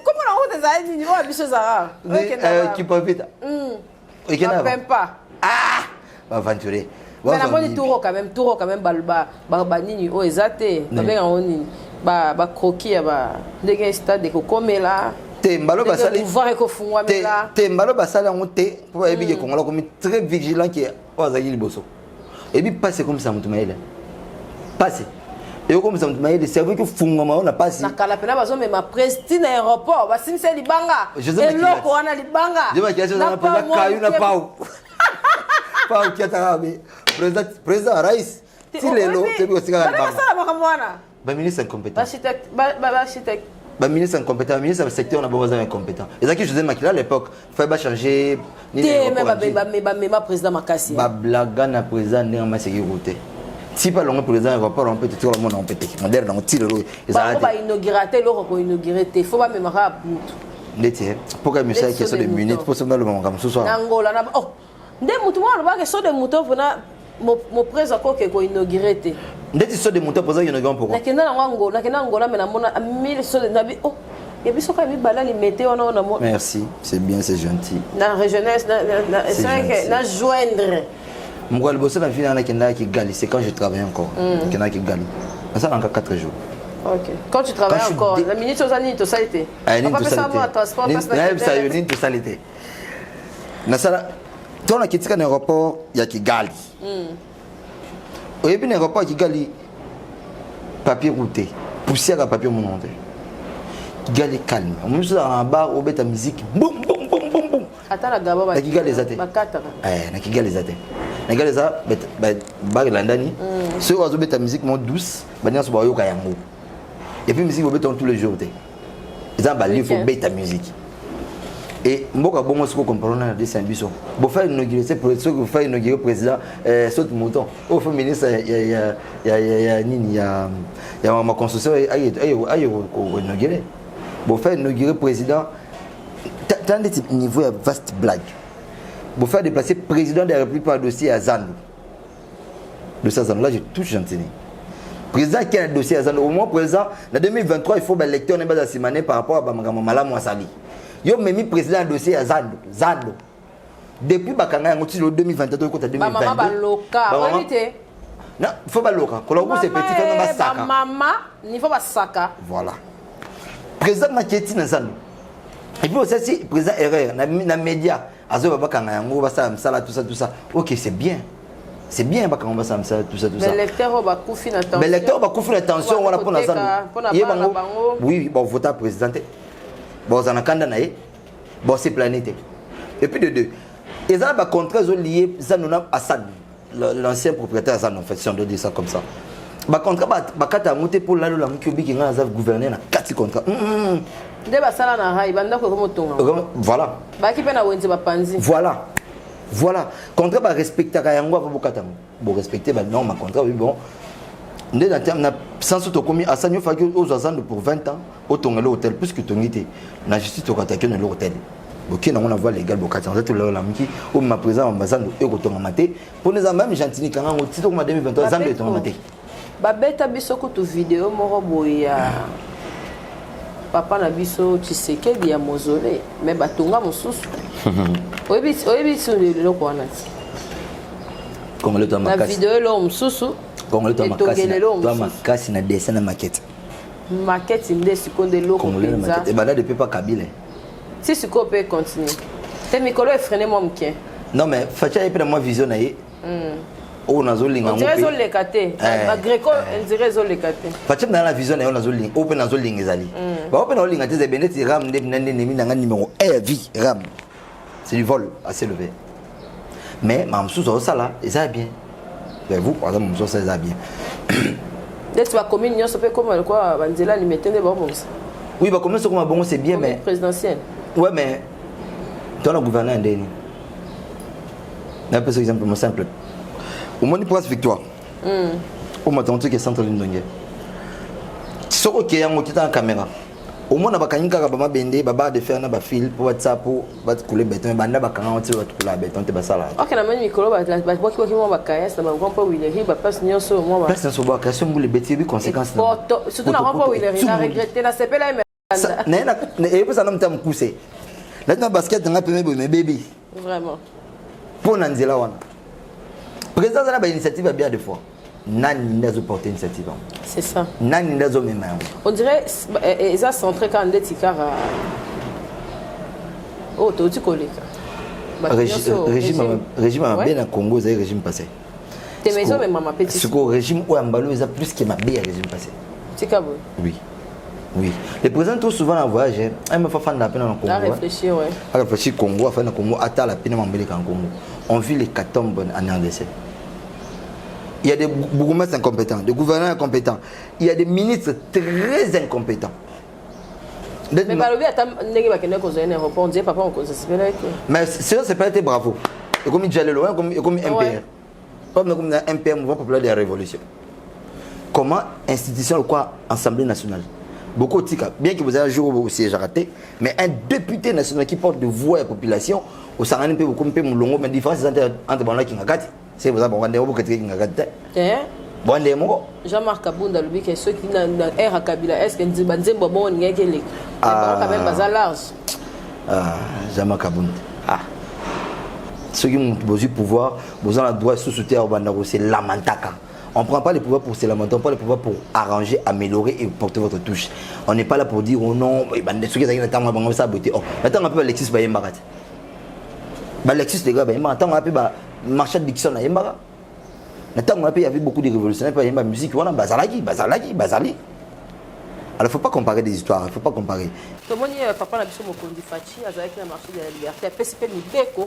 comment on a des amis niveau biso zara qui profite pempa aventurer mais la bonne tour quand même ba nini o ezate ba benga oni ba croquis ba ndenge stade ko komela te mbalo basali voir ko fungwa mela te mbalo basali ngo te pour ebike kongola comme très vigilant qui ozaki liboso et puis passer comme ça mutu maile passer et comme ça mutu maile c'est vrai que fungwa ma on a passé na kala pena bazo mais ma prestine aéroport ba simse libanga et loko wana libanga je vais dire ça na kayu na pau pau qui atarabe président Raïs si lelo te bi osika libanga ba ministre incompétent ba ministre incompétent ministre secteur on a besoin incompétent et ça qui José Makila à l'époque fallait pas changer ni ma président Makasi ba blaga na président ndenge seki route si pas long président aéroport on peut tout le monde on peut moderne dans tilo ça ba inaugurater lo ko inaugurer faut pas même rap ndeti pourquoi monsieur qui sont des minutes pour se mettre le moment comme ce soir Angola na oh ndé mutu mo ba que so de mutu vona mo président ko inaugurer te ndeti so de mutu président inaugurer pourquoi nakenda Angola mais na mona 1000 so de nabi oh et puis so ka bi bala li météo na mo merci c'est bien c'est gentil na jeunesse na joindre moi le boss na vie na kenda ki gali c'est quand je travaille encore kenda ki gali ça encore 4 jours. OK. Quand tu travailles encore, la minute aux années, tout ça était. On va faire ça moi transport parce que ça une tout ça était. Na sala ton akitika na aéroport ya Kigali. Oyebi na aéroport ya Kigali papier routé, poussière à papier mononté. Kigali calme. On me dans un bar au beta musique. Boum boum boum boum boum. Attends la gaba ba Kigali zate. Na Kigali zate. Na Kigali za bar landani. Ceux ozo beta musique mon douce, ba nyaso ba yoka yango. Et puis musique au béton tous les jours. Ils ont balayé faut bêta musique. Et mboka bongo siko comprendre na dessin biso. Bo faire inaugurer c'est pour ceux qui faire inaugurer président saute mouton. Au fait ministre ya nini ya ma construction ayo ko inaugurer. Bo faire inaugurer président tant de niveau ya vaste blague. Bo faire déplacer président de la République par dossier à Zandu. De ça Zandu là j'ai tout gentil. Président qui a un dossier à Zando, au moins président, en 2023, il faut que l'électeur ne pas s'immaner par rapport à Malam Ouassali. Yo mis président un dossier à Zando. Depuis Bakanga, en 2022, il faut 2022. Maman loka, non, il faut pas loka. Quand on c'est petit, il faut pas saka. Maman, il faut pas saka. Voilà. Président Maketi na Zando. Et puis aussi si président erreur, na média, azo Bakanga yango ba ça tout ça. OK, c'est bien. C'est bien quand on va ça tout ça. Mais l'électeur va couper attention. Mais l'électeur va couper attention on va prendre ça. Oui, bon voter président. Bon ça na kanda naé. Bon c'est planète. Et puis de deux. Et ça va contrat lié Zanona Assad, l'ancien propriétaire Assad en fait si on doit dire ça comme ça. Ba contrat ba kata monter pour la Mukiobi qui nga gouverner na 4 contrats. De ba sala na hai banda ko motonga. Voilà. Ba ki pe na wenze ba panzi. Voilà, contrat va respecter Kayango va beaucoup bon respecter bah non ma contrat oui bon. Ndé na terme na sans auto commis à ça nous fait aux azandes pour 20 ans au tongelo hôtel puisque tongité na justice to attaquer dans l'hôtel. OK na on voit légal bokati on tout là miki au ma présent ambassadeur e ko tonga maté pour les même gentini quand on titre comme 2023 ans de tonga maté. Ba beta biso ko to vidéo moro boya papa na biso Tshisekedi ya mausolée mais batonga mosusu oyebi sur le loko wana Congolais toi na makasi vidéo lo mosusu Congolais toi toi makasi na dessin na maquette maquette nde sikonde loko Congolais na penza maquette et bana depuis pas Kabila si siko peut continuer te mikolo effréné moi mkien non mais facha epena moi vision na ye o nazolinga on dirait zo lekate greco on dirait zo lekate facha na la vision na yo nazolinga o pe nazolinga ezali ba o pe nazolinga te beneti ram nde nande nemi na numéro 1 à vie ram c'est du vol assez élevé mais mamsou ça là ça bien mais vous par exemple mamsou ça bien d'être va commune nyonso pe comme quoi banzela ni metende ba bon oui ba commune so comme bon c'est bien mais présidentielle ouais mais toi le gouverneur ndeni un peu exemple simple au moins place victoire au moins ton truc est centre lindonge soko ke yango kita en caméra au moins na bakanyika ka ba bende baba de faire na ba fil pour WhatsApp pour ba couler béton banda bakanga on tire tout la béton te basala OK na mani mikolo ba boki mo ba kayas na ba grand Willery ba passe nyonso mo ba passe so ba question ngule beti bi conséquences surtout na grand Willery na regretter na sepela na et ça na mtam couser là na basket nga pembe bo me baby vraiment pour nanzela wana président de la initiative bien des fois nani ndazo porter initiative c'est ça nani ndazo même on dirait ça centré quand ndeti kara oh to tu koleka régime bien na Congo c'est régime passé tes maisons même maman petit ce régime ou ambalo ça plus que ma bien régime passé c'est cabo oui oui les présidents trop souvent en voyage un me fait fan la peine en Congo à réfléchir ouais à réfléchir Congo afin de Congo ata la peine m'embêter en Congo on vit les catombes en RDC. Il y a des bourgmestres incompétents, des gouverneurs incompétents, il y a des ministres très incompétents. Mais Balobi a négé ba kende ko zo aéroport on dit papa on cause c'est là. Mais c'est pas été bravo. Et comme il allait loin comme MPR. Comme un MPR mouvement populaire de la révolution. Comment institution quoi Assemblée nationale. Beaucoup de bien que vous avez un jour où c'est raté, mais un député national qui porte de voix à la population, au Sarani peut beaucoup plus longo mais différence entre Banola qui ngagati. C'est vous avez un beaucoup qui ngagati. Bon des mots. Jean-Marc Kabunda lui que ceux qui dans air à Kabila est-ce que dit banzembo bon ngeke le. Quand même bazar large. Ah, Jean-Marc Kabunda. Ah. Ceux qui ont besoin du pouvoir, besoin la droit sous terre au Bandaro, c'est lamentaka. On ne prend pas les pouvoirs pour se lamenter, on prend les pouvoirs pour arranger, améliorer et porter votre touche. On n'est pas là pour dire oh non, ceux qui ont ça beauté. Oh, maintenant on peut Alexis Bayembarat. Alexis les gars, maintenant on peut marché de Dixon à Yembarat. Maintenant on peut y avait beaucoup de révolutionnaires pour Yemba musique, on a Bazalagi. Alors il ne faut pas comparer des histoires, il ne faut pas comparer. Comment papa n'a pas de Fachi, avec la marché de la liberté, PCP Nibeko.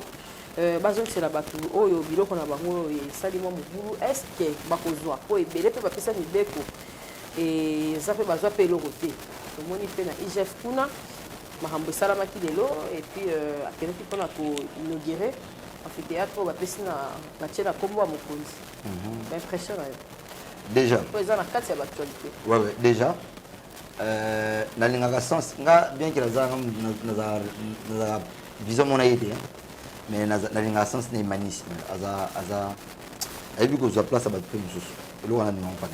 Bazon c'est la batu oyo biloko na bango salimo mubulu est-ce que bakozwa po ebele pe bapesa mibeko et ça fait bazwa pe lokote to moni pe na IGF kuna mahambo salamaki lelo et puis akeleki pona ko inaugurer amphithéâtre bapesi na tchela kombo mokonzi impression déjà pour ça na carte ya actualité ouais déjà na lingaka sens nga bien que la vision mon aide mais na linga sens na humanisme aza ayebi kozwa place à bato pe mosusu eloko wana ndima mpane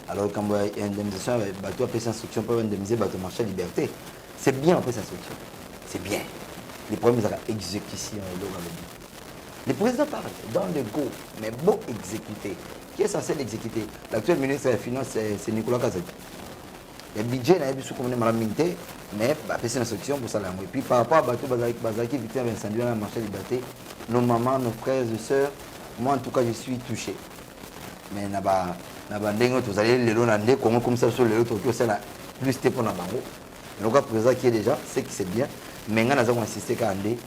alors quand il y a indemnisation bato apesa instruction mpo indemniser bato marché liberté c'est bien apesa instruction c'est bien les problèmes ezaka exécution eloko alobi le président parle dans le go mais bon exécuter qui est censé l'exécuter l'actuel ministre des finances c'est Nicolas Kazadi le budget na yebi su komone malamu mingi te mais apesi instruction pour ça là et puis par rapport à bateau bazaki victime d'incendie dans le marché liberté nos mamans nos frères et sœurs moi en tout cas je suis touché mais na ba ndenge to zali lelo na ndeko comme ça sur lelo to ça là plus te pour na bango le cas président qui est déjà c'est que c'est bien mais nga naza ko insister ka ndé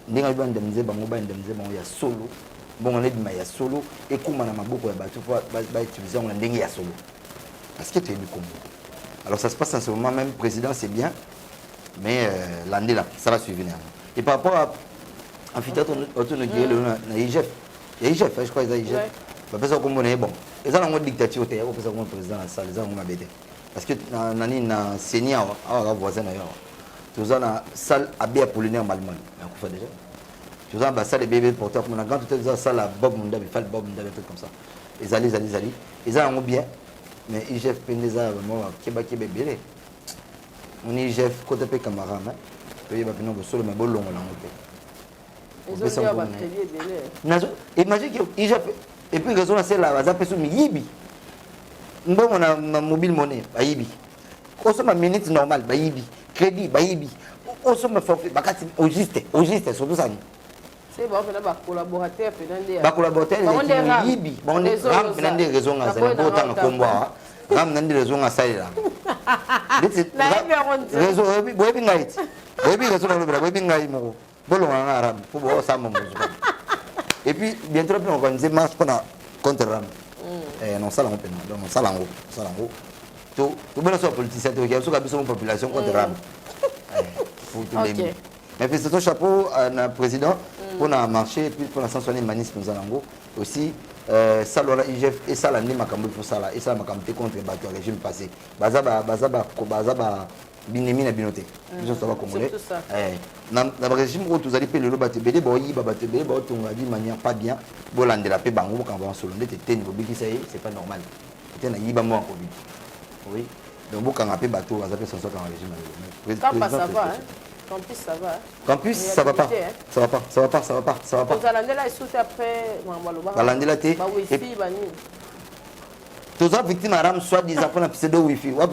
ndinga ba indemniser bango ya solo bon on est du ya solo et kuma na maboko ya bateau ba utiliser on ndenge ya solo parce que tu es du Congo. Alors ça se passe en ce moment même, président c'est bien, mais l'année là, ça va suivre. Et par rapport à amphithéâtre, il y a IGF, je crois qu'il y a IGF. Parce que comme on est bon, ils ont une dictature, ils ont un président dans la salle, ils ont un bébé. Parce que dans la Seigneur, on a voisin d'ailleurs. Tous ont une salle à bien Apollinaire Malman, on fait déjà. Tous ont une salle de bébé porteur, comme on a quand tout une salle à Bob Munda, il fait le Bob Munda, un truc comme ça. Ils allaient. Ils ont un bien. Mais IGF Pendeza, moi, Keba belé. on est chef côté pe camarade hein puis ba pino solo mais bolongo la moté ils ont dit ba crédit délai nazo imagine que il et puis raison c'est là baza peso mi yibi mbongo na mobile money ba yibi ko so ma minute normal ba yibi crédit ba yibi o so ma forfait ba kati au juste surtout ça c'est bon on a collaborateur pendant ba collaborateur les yibi bon les ram pendant des raisons à ça bon temps komba ram nan des raisons à ça là réseau boyebi ngai boyebi réseau na lobela boyebi ngai moko bolonga na ram pour bo ça mon et puis bientôt on organiser marche contre ram non ça là on peut non ça là tout bon sur politicien tout qui sur la population contre ram faut tout les mais c'est ton chapeau na président pour na marché et puis pour la sanctionner manis nous allons aussi ça là IGF et ça là ni makambo pour ça là et ça makambo contre le régime passé bazaba binemi na binoté biso ça va congolais na régime où tous allez payer le baté belé boyi baté belé ba tonga di manière pas bien bolandela pe bango quand va solo ndete teni bobiki ça c'est pas normal était na yiba mo covid oui donc bokanga pe bateau baza pe sans ça dans le régime quand ça va hein campus ça va campus ça va pas ça va pas vous allez là et sauter après maloba balandela te ba wifi ba ni tous les victimes arabes soit disant qu'on a pseudo wifi wap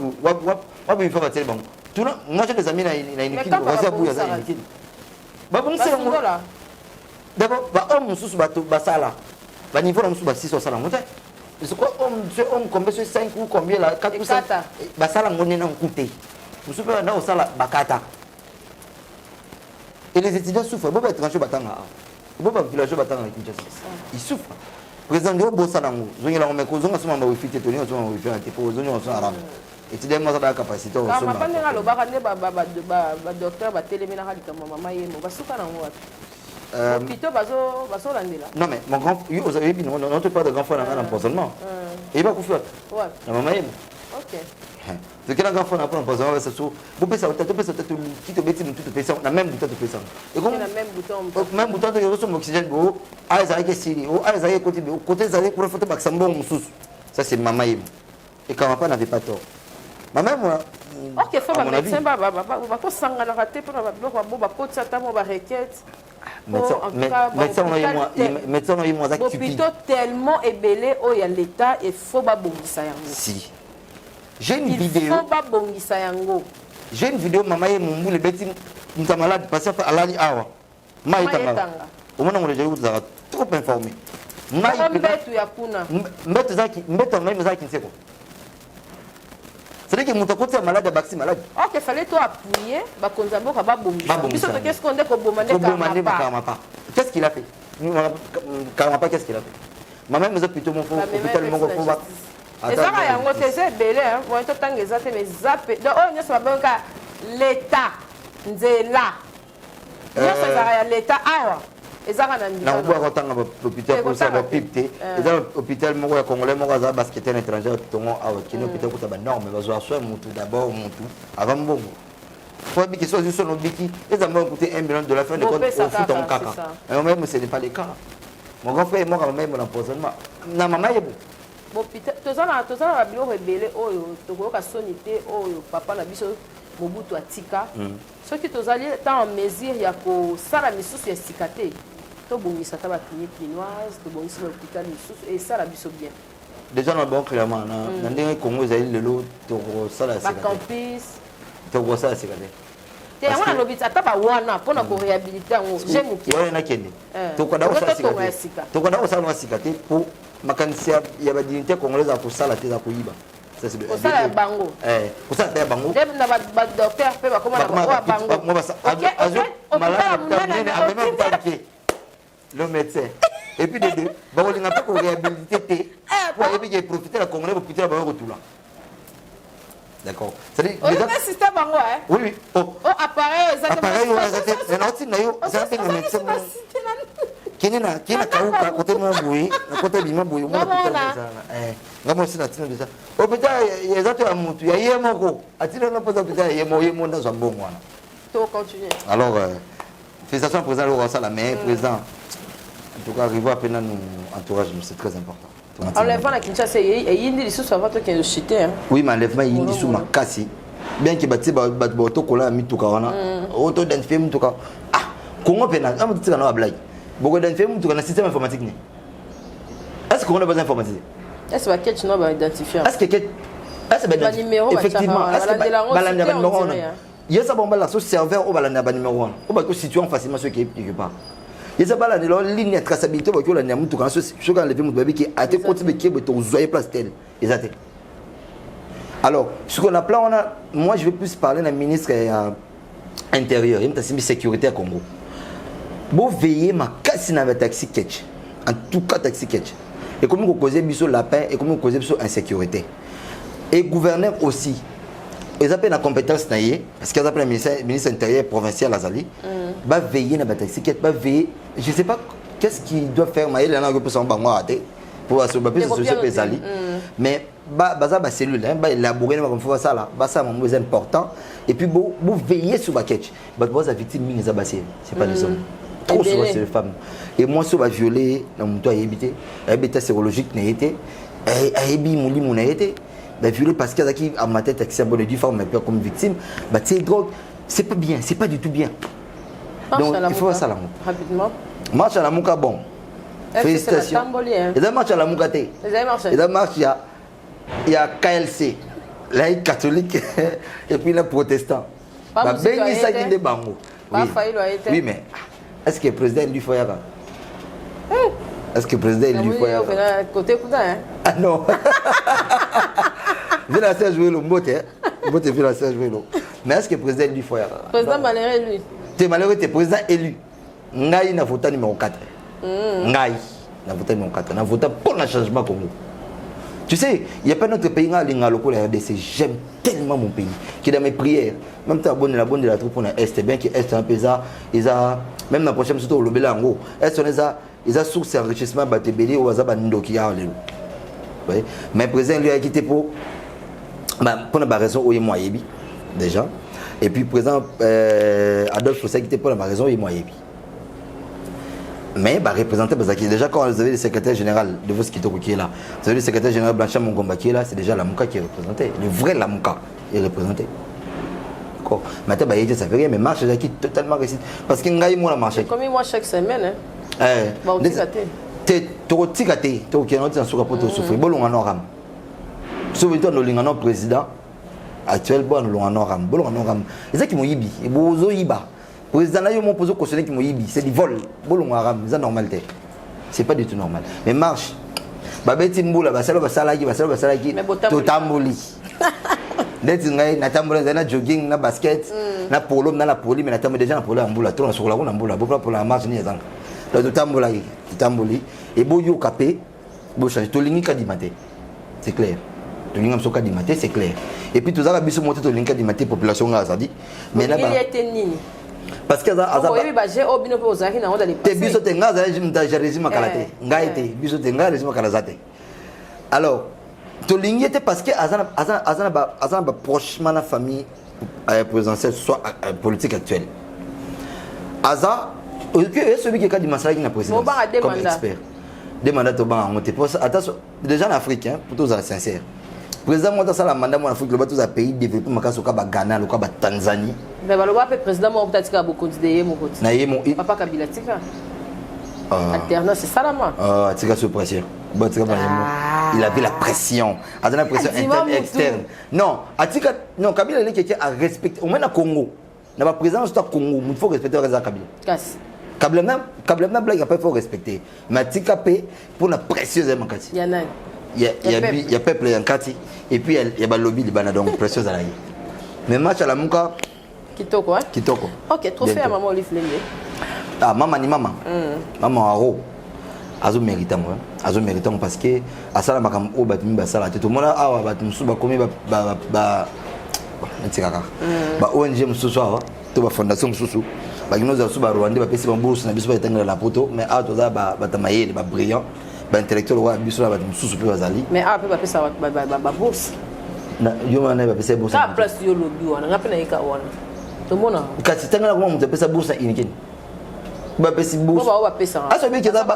il faut battre bon tout moi j'ai des amis na une équipe on bouya ça une équipe ba bon c'est là d'abord ba homme sous bateau ba sala ba niveau na sous ba 6 sala monte c'est quoi homme combien sur 5 ou combien là 4 ou 5 ba sala ngone na nkuté musu pe na sala bakata et les étudiants souffrent bon ba étranger batanga bon ba village batanga ils souffrent président de Bossanango, zongi la ngomeko zonga soma ba wifi tetoni zonga wifi ate po zongi on sona ram étudiant mo ça capacité on soma ba ndanga lo ba kande ba docteur ba télémina halika mama yemo ba suka na ngwa pito bazo landela non mais mon grand vous avez bien on te parle de grand frère en empoisonnement et il va couper ouais la maman yemo OK c'est quel grand frère en empoisonnement c'est ça vous pesa tout qui te beti tout pesa na même bouton de pesa et comme même bouton de reçu oxygène bo a ça que siri o a ça que côté ça pour photo ba sambo mususu ça c'est maman yemo et quand papa n'avait pas tort maman moi OK faut ba médecin ba ko sanga na raté pour ba kotsa ta mo ba requête médecin no yemo za qui plutôt tellement ébélé au ya l'état et faut ba bongisa yango si j'ai une vidéo faut pas bongisa yango j'ai une vidéo maman yemo mbule beti nta malade parce que alali awa mai tanga au moment où les gens sont trop informés mbetu ya kuna mbetu même zaki nseko c'est que muto kotia malade baxi malade OK fallait toi appuyer ba konzambo ka ba bombisa biso to qu'est-ce qu'on dit ko bomande Karamapa qu'est-ce qu'il a fait Karamapa qu'est-ce qu'il a fait maman me plutôt mon faux hôpital mon faux ba ezaka yango te eza ebele bon totanga eza te mais zape donc oyo nyonso babengaka l'état nzela nyonso ezaka ya l'état awa ezaka na ndima na kotanga hôpital pour ça ba pipe te eza hôpital moko ya congolais moko aza basketteur étranger tongo awa kini hôpital kota ba norme bazwa soin mutu d'abord mutu avant mbongo faut bien que soit juste no biki eza mbongo coûter 1 million de la fin de compte au foot en caca et même ce n'est pas le cas mon grand frère moi quand même mon empoisonnement na maman yebo tozala babiloko ebele oyo tokoyoka soni te oyo papa na biso mobutu atika soki tozali ta en mesure ya kosala misusu ya sika te tobongisa ta baclinique linoise tobongisa bahôpital misusu esala biso bien déjà na bon clairement na ndenge congo ezali lelo tokosala bacampus tokosala sika te te yango nalobi ata bawana mpona koréhabilite yango je moke oyo nakende tokoda kosala sika te po makanisi ya badignité congolaise ya kosala te eza koyiba kosala ya bango kosala te ya bango na badocteur mpe bakoma na bango le médecin et puis de deux bakolinga mpe koréhabilité te po ayebi ke profiter ya congolais bopitala bango kotula d'accord c'est-à-dire système bango oui oui appareil eza na yo eza mpe na médecin kini na kauka côté mon boui côté bima boui moi ngamo sina tino déjà hôpital ya to ya mutu ya yemoko atino na poza hôpital ya yemo na zambongo wana to continuer alors félicitations au président Laurent Sala mais président en tout cas arriver à peine nous entourage c'est très important enlèvement la Kinshasa et yindi lisusu avant que le chiter oui mais enlèvement yindi sous makasi bien que bâti bato kola mituka wana auto identifier mituka ah Congo pena am tika na blague beaucoup identifier mituka na système informatique ni est-ce qu'on a besoin d'informatique est-ce que tu n'as pas identifié est-ce que effectivement est-ce que balanda numéro il y a ça bon balanda sur serveur au balanda numéro 1 au ba ko situer facilement ce qui est quelque part il y a ça balanda la ligne de traçabilité ba ko la nyamu to kan so quand lever mutu qui a été continué qui beto zoyer place tel exact. Alors ce qu'on a plan on a moi je vais plus parler d'un ministre intérieur il me sécurité à Congo bon veiller ma casse na taxi catch en tout cas taxi catch et comme on causer biso lapin et comme on causer biso insécurité et gouverneur aussi ils appellent la compétence naïe parce qu'ils appellent le ministre intérieur provincial Azali va veiller na taxi catch va veiller je sais pas qu'est-ce qu'il doit faire mais il en a que pour son bango pour assurer ce Azali mais baza ba cellule hein ba élaborer comme faut ça là ba ça c'est important et puis vous veiller sur ba catch ba boza victime mingi za ba c'est pas les hommes trop souvent c'est les femmes et moi sur va violer na muto ayebité ayebité sérologique n'a été ayebi mulimu n'a été ba violer parce qu'il y a qui à ma tête accès bon du femme mais comme victime ba c'est drogue c'est pas bien c'est pas du tout bien donc il faut ça là rapidement marche à la muka bon félicitations et ça marche à la muka té et ça marche il y a KLC laïc catholique et puis les protestants ba bengi ça qui de bango oui mais est-ce que le président lui faut y avoir est-ce que le président lui faut y avoir côté cousin hein ah non viens la jouer le mot viens la jouer le mais est-ce que le président lui faut y avoir président malheureux lui tu es malheureux tu es président élu ngai na voté numéro 4 ngai na voté numéro 4 na voté pour le changement Congo. Tu sais, il n'y a pas notre pays qui a la RDC. J'aime tellement mon pays. Qui dans mes prières, même si la bonne de la troupe pour l'Est, bien que l'Est est un peu ça, même dans la prochaine surtout au Lobela en gros, Est ils ont source d'enrichissement Batebele ou Azaba Ndoki. Mais le président lui a quitté pour la raison où il m'a ébi, déjà. Et puis le président Adolphe Fossé a quitté pour la raison où il m'a ébi. Mais représenter déjà quand vous avez le secrétaire général de votre Kitoko qui est là, vous avez le secrétaire général Blanchard Mongomba qui est là, c'est déjà la Mouka qui est représenté, le vrai la Mouka est représenté. D'accord. Maintenant ça fait rien mais marche qui totalement réussi parce que ngai moi la marché. Comme moi chaque semaine hein. Ba otikate. To tikate, to qui est notre sur rapport au souffrir. Bolon en oram. Souvenez-toi no lingano président actuel bon lo en oram. Bolon en oram. C'est qui mo yibi, et bozo yiba. Le président a eu mon poseau cautionné qui m'a dit c'est du vol. C'est normalité. C'est pas du tout normal. Mais marche. Babeti Mboula, Basalo Basalaki, Totamboli. Na tambola, na jogging, na basket, na polo, na la poli, mais na tambola déjà na polo en boula, trop sur la roue en boula, pour la marche ni ezang. La Totamboli. Et Boyo Capé, Bochanger, Tolini Kadimate. C'est clair. Tolini Amsoka Dimate, c'est clair. Et puis tout ça, la biso monté Tolini Kadimate, population Gazadi. Mais là, parce que alors to lingi était parce que azana prochement la famille présidentielle soit politique actuelle aza que celui qui a dit masala qui na président comme expert des mandats to ba monter pour attention déjà en Afrique hein pour tous à sincère président moi dans la mandat moi en Afrique le tous à pays développé makaso ka ba Ghana le ka ba Tanzanie mais ba le ba président moi peut-être ka beaucoup de mon côté na yemo papa Kabila tika alternance c'est ça là moi tika sous pression bon tika ba il avait la pression la pression interne et externe non atika non Kabila il est quelqu'un à respecter au moins na Congo na ba président au Congo il faut respecter le Kabila casse Kabila blague après faut respecter mais tika pe pour la précieuse makati yana il y a peuple Yankati et puis il y a lobby libana donc précieuse à la mais match à la Mouka Kitoko hein Kitoko OK trophée à maman Olive Lenge ah maman ni maman maman aro azo méritant parce que asala makam o batimi basala tout le monde awa batum suba komi ba ntikaka ba ONG mususu awa to ba fondation mususu ba kinoza suba Rwanda ba pesi ba bourse na biso ba tangela la poto mais a to za ba tamaye ba brillant intellectuel wa biso la batum susu pe bazali mais a pe ba pesa ba bourse na yo mana ba pesa bourse ka place yo lobby wana ngapena ika wana to mona kasi tangana ko mo pesa bourse inikeni Bah pesi bourse. On va pesa. Ah ça veut dire que ça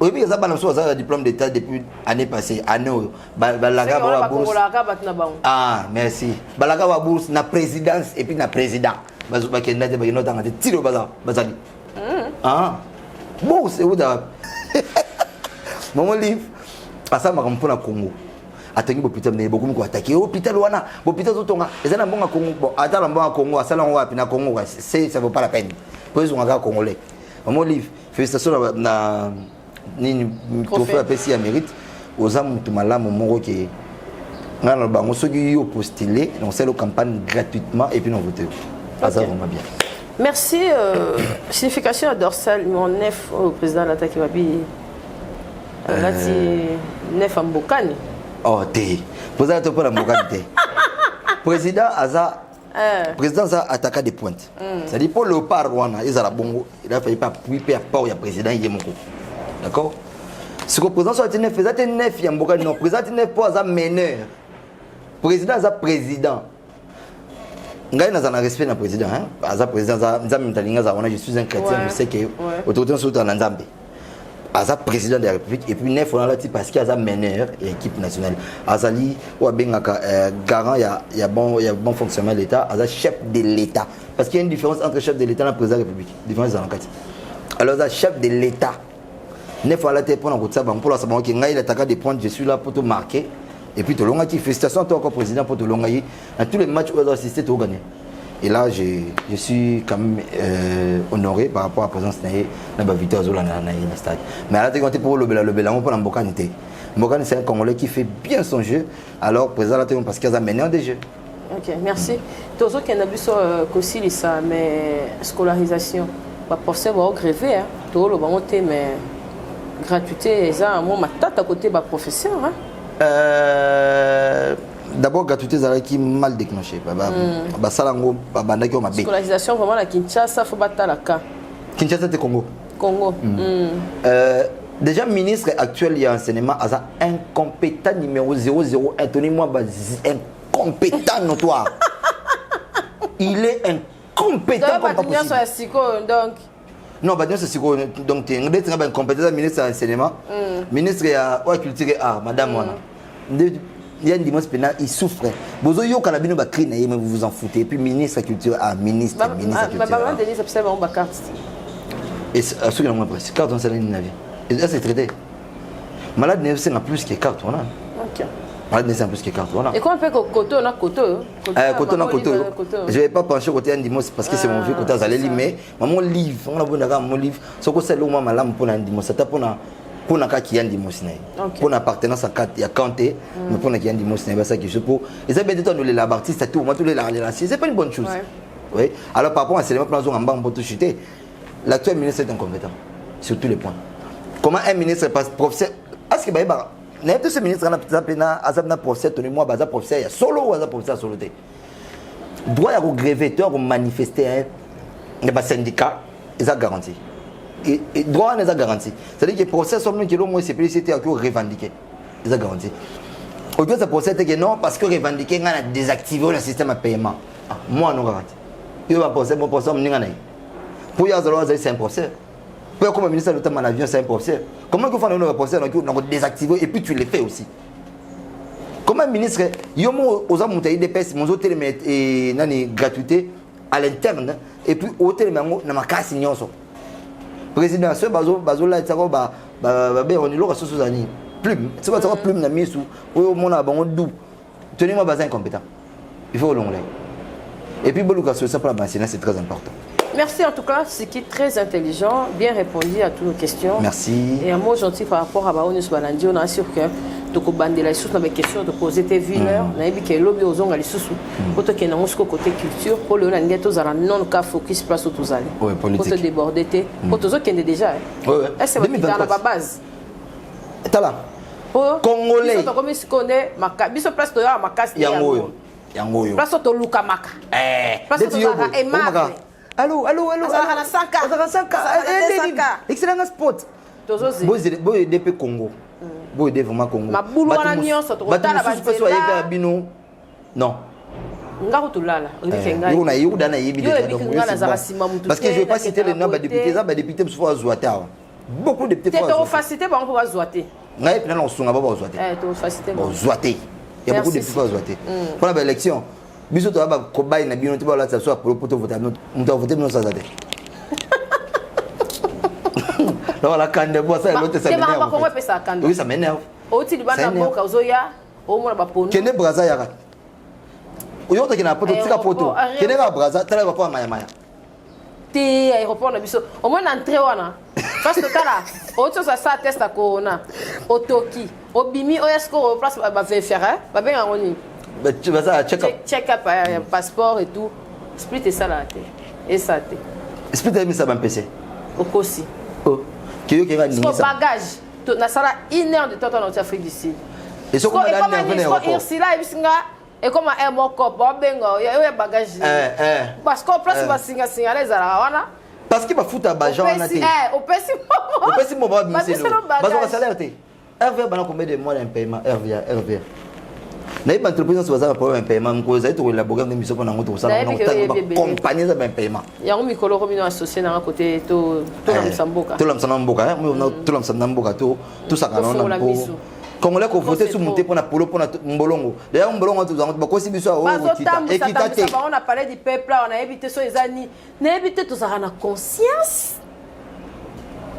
oui mais ça balance ça diplôme d'état depuis année passée année balaga ba bourse. Ah merci. Balaga ba bourse na présidence et puis na président. Bazo ba kenda te ba kenda tanga te tiro baza bazali. Ah. Bon c'est où da. Mon livre asa makampo Congo. Atangi hôpital mais beaucoup ko attaquer hôpital wana hôpital zotonga ezana mbonga Congo bon atala mbonga Congo asala wapi na Congo c'est ça vaut pas la peine. Pour on ga congolais. Mon livre, félicitations na nini trophée APC à mérite aux âmes tout malamu moko qui ngana bango soki yo postuler on sait le campagne gratuitement et puis on voter. Ça vraiment bien. Merci signification dorsale numéro 9 au président de l'attaque Babi. Lati 9 Mbokani. Oh té. Président to pour Mbokani. Président Aza président a attaqué des pointes. C'est-à-dire pour le par Rwanda, il a fallu pas puis pas il y a président il est mon d'accord. Ce que le président soit neuf, faisait neuf il y a beaucoup non président neuf pour ça meneur. Président ça président. Ngai na zana respect na président hein. Aza président za nzambe mtalinga za wana je suis un chrétien je sais que autorité sur dans nzambe. Aza président de la République et puis neuf on a là parce qu'il y a meneur et équipe nationale azali ou bengaka garant il y a bon fonctionnement de l'état aza chef de l'état parce qu'il y a une différence entre chef de l'état et le président de la République différence dans l'enquête alors aza chef de l'état neuf on a là pour na kotsa pour la sabon qui ngai il attaque des points je suis là pour te marquer et puis te longa qui félicitations toi encore président pour te longa dans tous les matchs où tu as assisté tu as gagné. Et là, je suis quand même honoré par rapport à la présence de la victoire dans le stade. Mais là, tu as pour le Bélamon pour Mbokani. Mbokani, c'est un Congolais qui fait bien son jeu. Alors, président, parce qu'il a mené des jeux. Ok, merci. Tu as dit que tu as mais scolarisation. Pour ça, tu as grévé. Tu as mais gratuité, c'est un mot à côté du professeur. D'abord, gratuité, c'est mal déclenché. Scolarisation, vraiment, la Kinshasa, il faut battre la cas. Kinshasa, c'est Congo. Congo. Déjà, ministre actuel, il y a enseignement, incompétent numéro 001. Tenez-moi, incompétent notoire. Il est incompétent comme pas possible. Donc. Non, c'est Siko. Donc, tu es incompétent, ministre de l'enseignement. Ministre de la culture et art, madame. Il y a un dimanche pénal, il souffre. Vous avez un cri, mais vous vous en foutez. Et puis, ministre de la culture, ministre de la culture. Maman Denise, c'est une carte. Et ce qui est le plus, carte, on s'est dit, et ça, c'est traité. Malade, c'est plus que carte, voilà. Ok. Malade, c'est plus que carte, voilà. Et comment on fait côté, on a côté Côté, on a côté. Je ne vais pas pencher côté un dimanche parce que c'est mon vieux côté, vous allez lire, mais mon livre, on a besoin mon livre. Ce que c'est le moment, malade, pour un dimanche, c'est pour na qui yandi mosinaï pour na appartenance à quatre il y a Kanté mais pour na qui yandi mosinaï ça qui je pour ils avaient dit nous les artistes tout moi tous les c'est pas une bonne chose oui alors par rapport à ces plans en bas on peut tout chuter l'actuel ministre est incompétent sur tous les points comment un ministre passe professeur est-ce que bah n'importe ce ministre na azabna professeur tenez moi baza professeur il y a solo ou baza professeur solo té droit à gréver ou manifester les syndicats ils a garanti. Et droit n'est pas garanti. C'est-à-dire que le procès seulement que l'homme s'est publicité à revendiquer. C'est ça garanti. Aujourd'hui, ce procès est que non, parce que revendiquer, on a désactivé le système de paiement. Moi, non garanti. Il y a un procès, mon procès, pour y avoir c'est un procès. Pour comme ministre de l'État en avion, c'est un procès. Comment tu fais un procès, on a désactivé et puis tu le fais aussi. Comment un ministre, il y a aux hommes qui ont des pièces, mon hôtel et gratuité à l'interne, et puis hôtel, on a ma casse président ce bazo là tsako ba on est là sur Suzani plume c'est quoi ça plume na misu au mon a bon dou tenez moi bazin incompétent il faut long là et puis boluka sur ça pour la bassine c'est très important. Merci en tout cas, c'est qui est très intelligent, bien répondu à toutes nos questions. Merci. Et un mot gentil par rapport à Baonus Balandi, on assure que tu as bandé sous mes questions de poser tes villes, on a vu que lobby aux ongles sous pour te qu'il y a un côté culture pour le rendre tous à la non cas focus place où tous allez. Oui, politique. Pour te déborder pour tous qui est déjà. Oui. Est-ce que dans la base? T'as là. Congolais. Biso comme si connaît ma biso place to ya makasi yango. Place to luka maka. Place to za emaka. Allô. Azala sanka. Excellent spot. Boy DP Congo. Boy DP vraiment Congo. Ma boulou wana nyonso to tala ba bino. Non. Ngaro tulala. Yo na yo dana yebi déjà donc. Parce que je vais pas citer les noms des députés, ça députés pour Zouata. Beaucoup de députés pour faciliter par rapport à Zouaté. Ngai pena on songa ba Zouaté. To faciliter bon Zouaté. Il y a beaucoup de députés Zouaté. Pour la élection, biso to ba kobai na bino to ba la ça soit pour voter on doit voter non ça Zouaté. Non la kande bo ça l'autre ça m'énerve. Oui ça m'énerve. Oti libana mboka ozoya o mona ba pono. Kene braza yaka. Oyo to kena poto tika poto. Kene ba braza tala ba pa maya maya. Ti aéroport na biso. Au moins entrée wana. Parce que tala autre ça ça test à corona. Otoki. Obimi oyasko place ba vérifier ba ben ngoni. Ba tu vas ça check up passeport et tout. Split ça là et ça té. Split mais ça va PC. Okosi. Oh. Qui va ni ça. Bagage. Na sala 1 heure de temps en Afrique du Sud. Et ce qu'on a dans l'aéroport. Et comme un moko bengo ya bagage. Parce qu'on place ba singa les wana. Parce qu'il va foutre à Bajan na té. Au pesi mo ba miselo. Bazo ka salaire té. RVA bana combien de mois d'impayement RVA. Na ba entreprise so baza problème paiement ko za to élaborer même mission na ngoto sala na compagnie za ba paiement. Ya ngumi kolo ko bino associé na côté to na Msamboka. To la Msamboka, to la Msamboka to ça kana na po. Congolais ko voter sur monter pour na polo pour na mbolongo. D'ailleurs mbolongo to za ba ko si biso o équité. On a parlé du peuple, on a évité so ezani. Na évité to ça na conscience.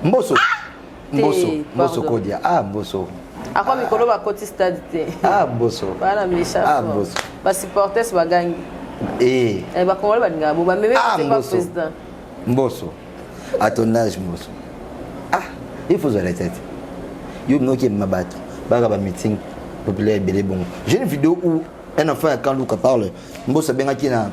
Mboso. Mboso kodia. Ah mboso. Ako mikolo ba koti stade te. Ah mboso. Bana misha. Ah mboso. Ba supporters bagangi. Ba Congolais ba ninga bo ba meme ba président. Mboso. À ton âge mboso. Ah, il faut la tête. Yo no ki mabato. Baga ba meeting populaire belé bon. J'ai une vidéo où un enfant quand Luka parle, mboso benga ki na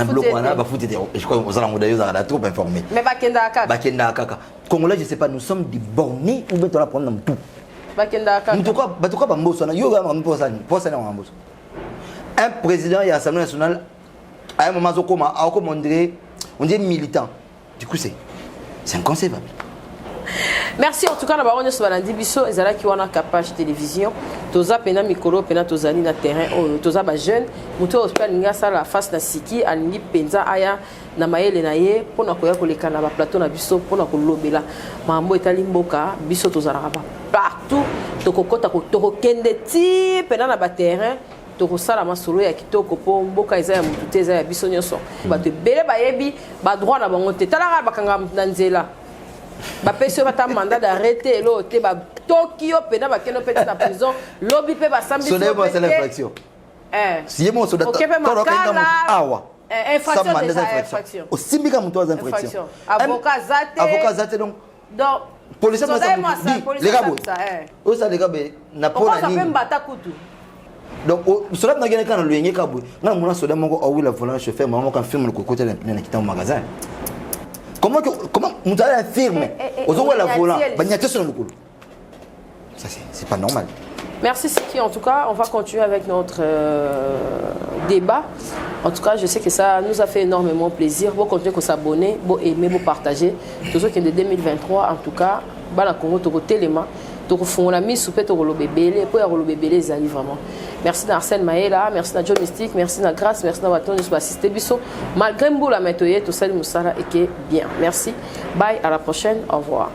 bloc wana ba foot. Je crois aux alentours d'ailleurs ça trop informé. Mais ba kenda kaka. Ba kenda kaka. Congolais je sais pas, nous sommes des bornés ou bien on la prendre dans tout. Un président et l'Assemblée nationale, à un moment, on dirait militant. Du coup, c'est inconcevable. Merci en tout cas, nous avons dit biso ezala ki wana capage télévision toza pena mikolo pena tozali na terrain toza ba jeune muto hospital ninga sala face na siki alingi penza aya na mayele na ye pona koya koleka na ba plateau na biso pona kolobela mambo etali mboka biso tozala ba partout tokokota ko kende ti pena na ba terrain tokosala masolo ya kitoko po mboka eza ya mutu te eza ya biso nyonso bato ebele bayebi ba droit na bango te talaka bakanga na nzela ba pesi ba ta mandat d'arrêter lo te ba Tokyo pena ba keno peti na prison lobby pe ba sambi c'est l'infraction si yemo so data toro kanga awa infraction au simbika muto za infraction avocat zate donc police ça les gars o ça les gars na pona ni donc cela n'a gagné quand le yenge kabu na mona soda moko o la volant chauffeur maman quand film le côté na kita au magasin. Comment vous allez affirmer aux gens la volant ça c'est pas normal. Merci Siki. En tout cas, on va continuer avec notre débat. En tout cas, je sais que ça nous a fait énormément plaisir. Vous continuez à s'abonner, vous aimer, vous partager. Tout ce qui est de 2023, en tout cas, bala Congo to téléma, to font la mise sous peut to bébé, pour le bébé les ali vraiment. Merci d'Arsène Maëla, merci à John Mystique, merci à Grâce, merci à Waton de assister biso. Malgré la méthode, tout ça, Moussala et qui est bien. Merci. Bye, à la prochaine. Au revoir.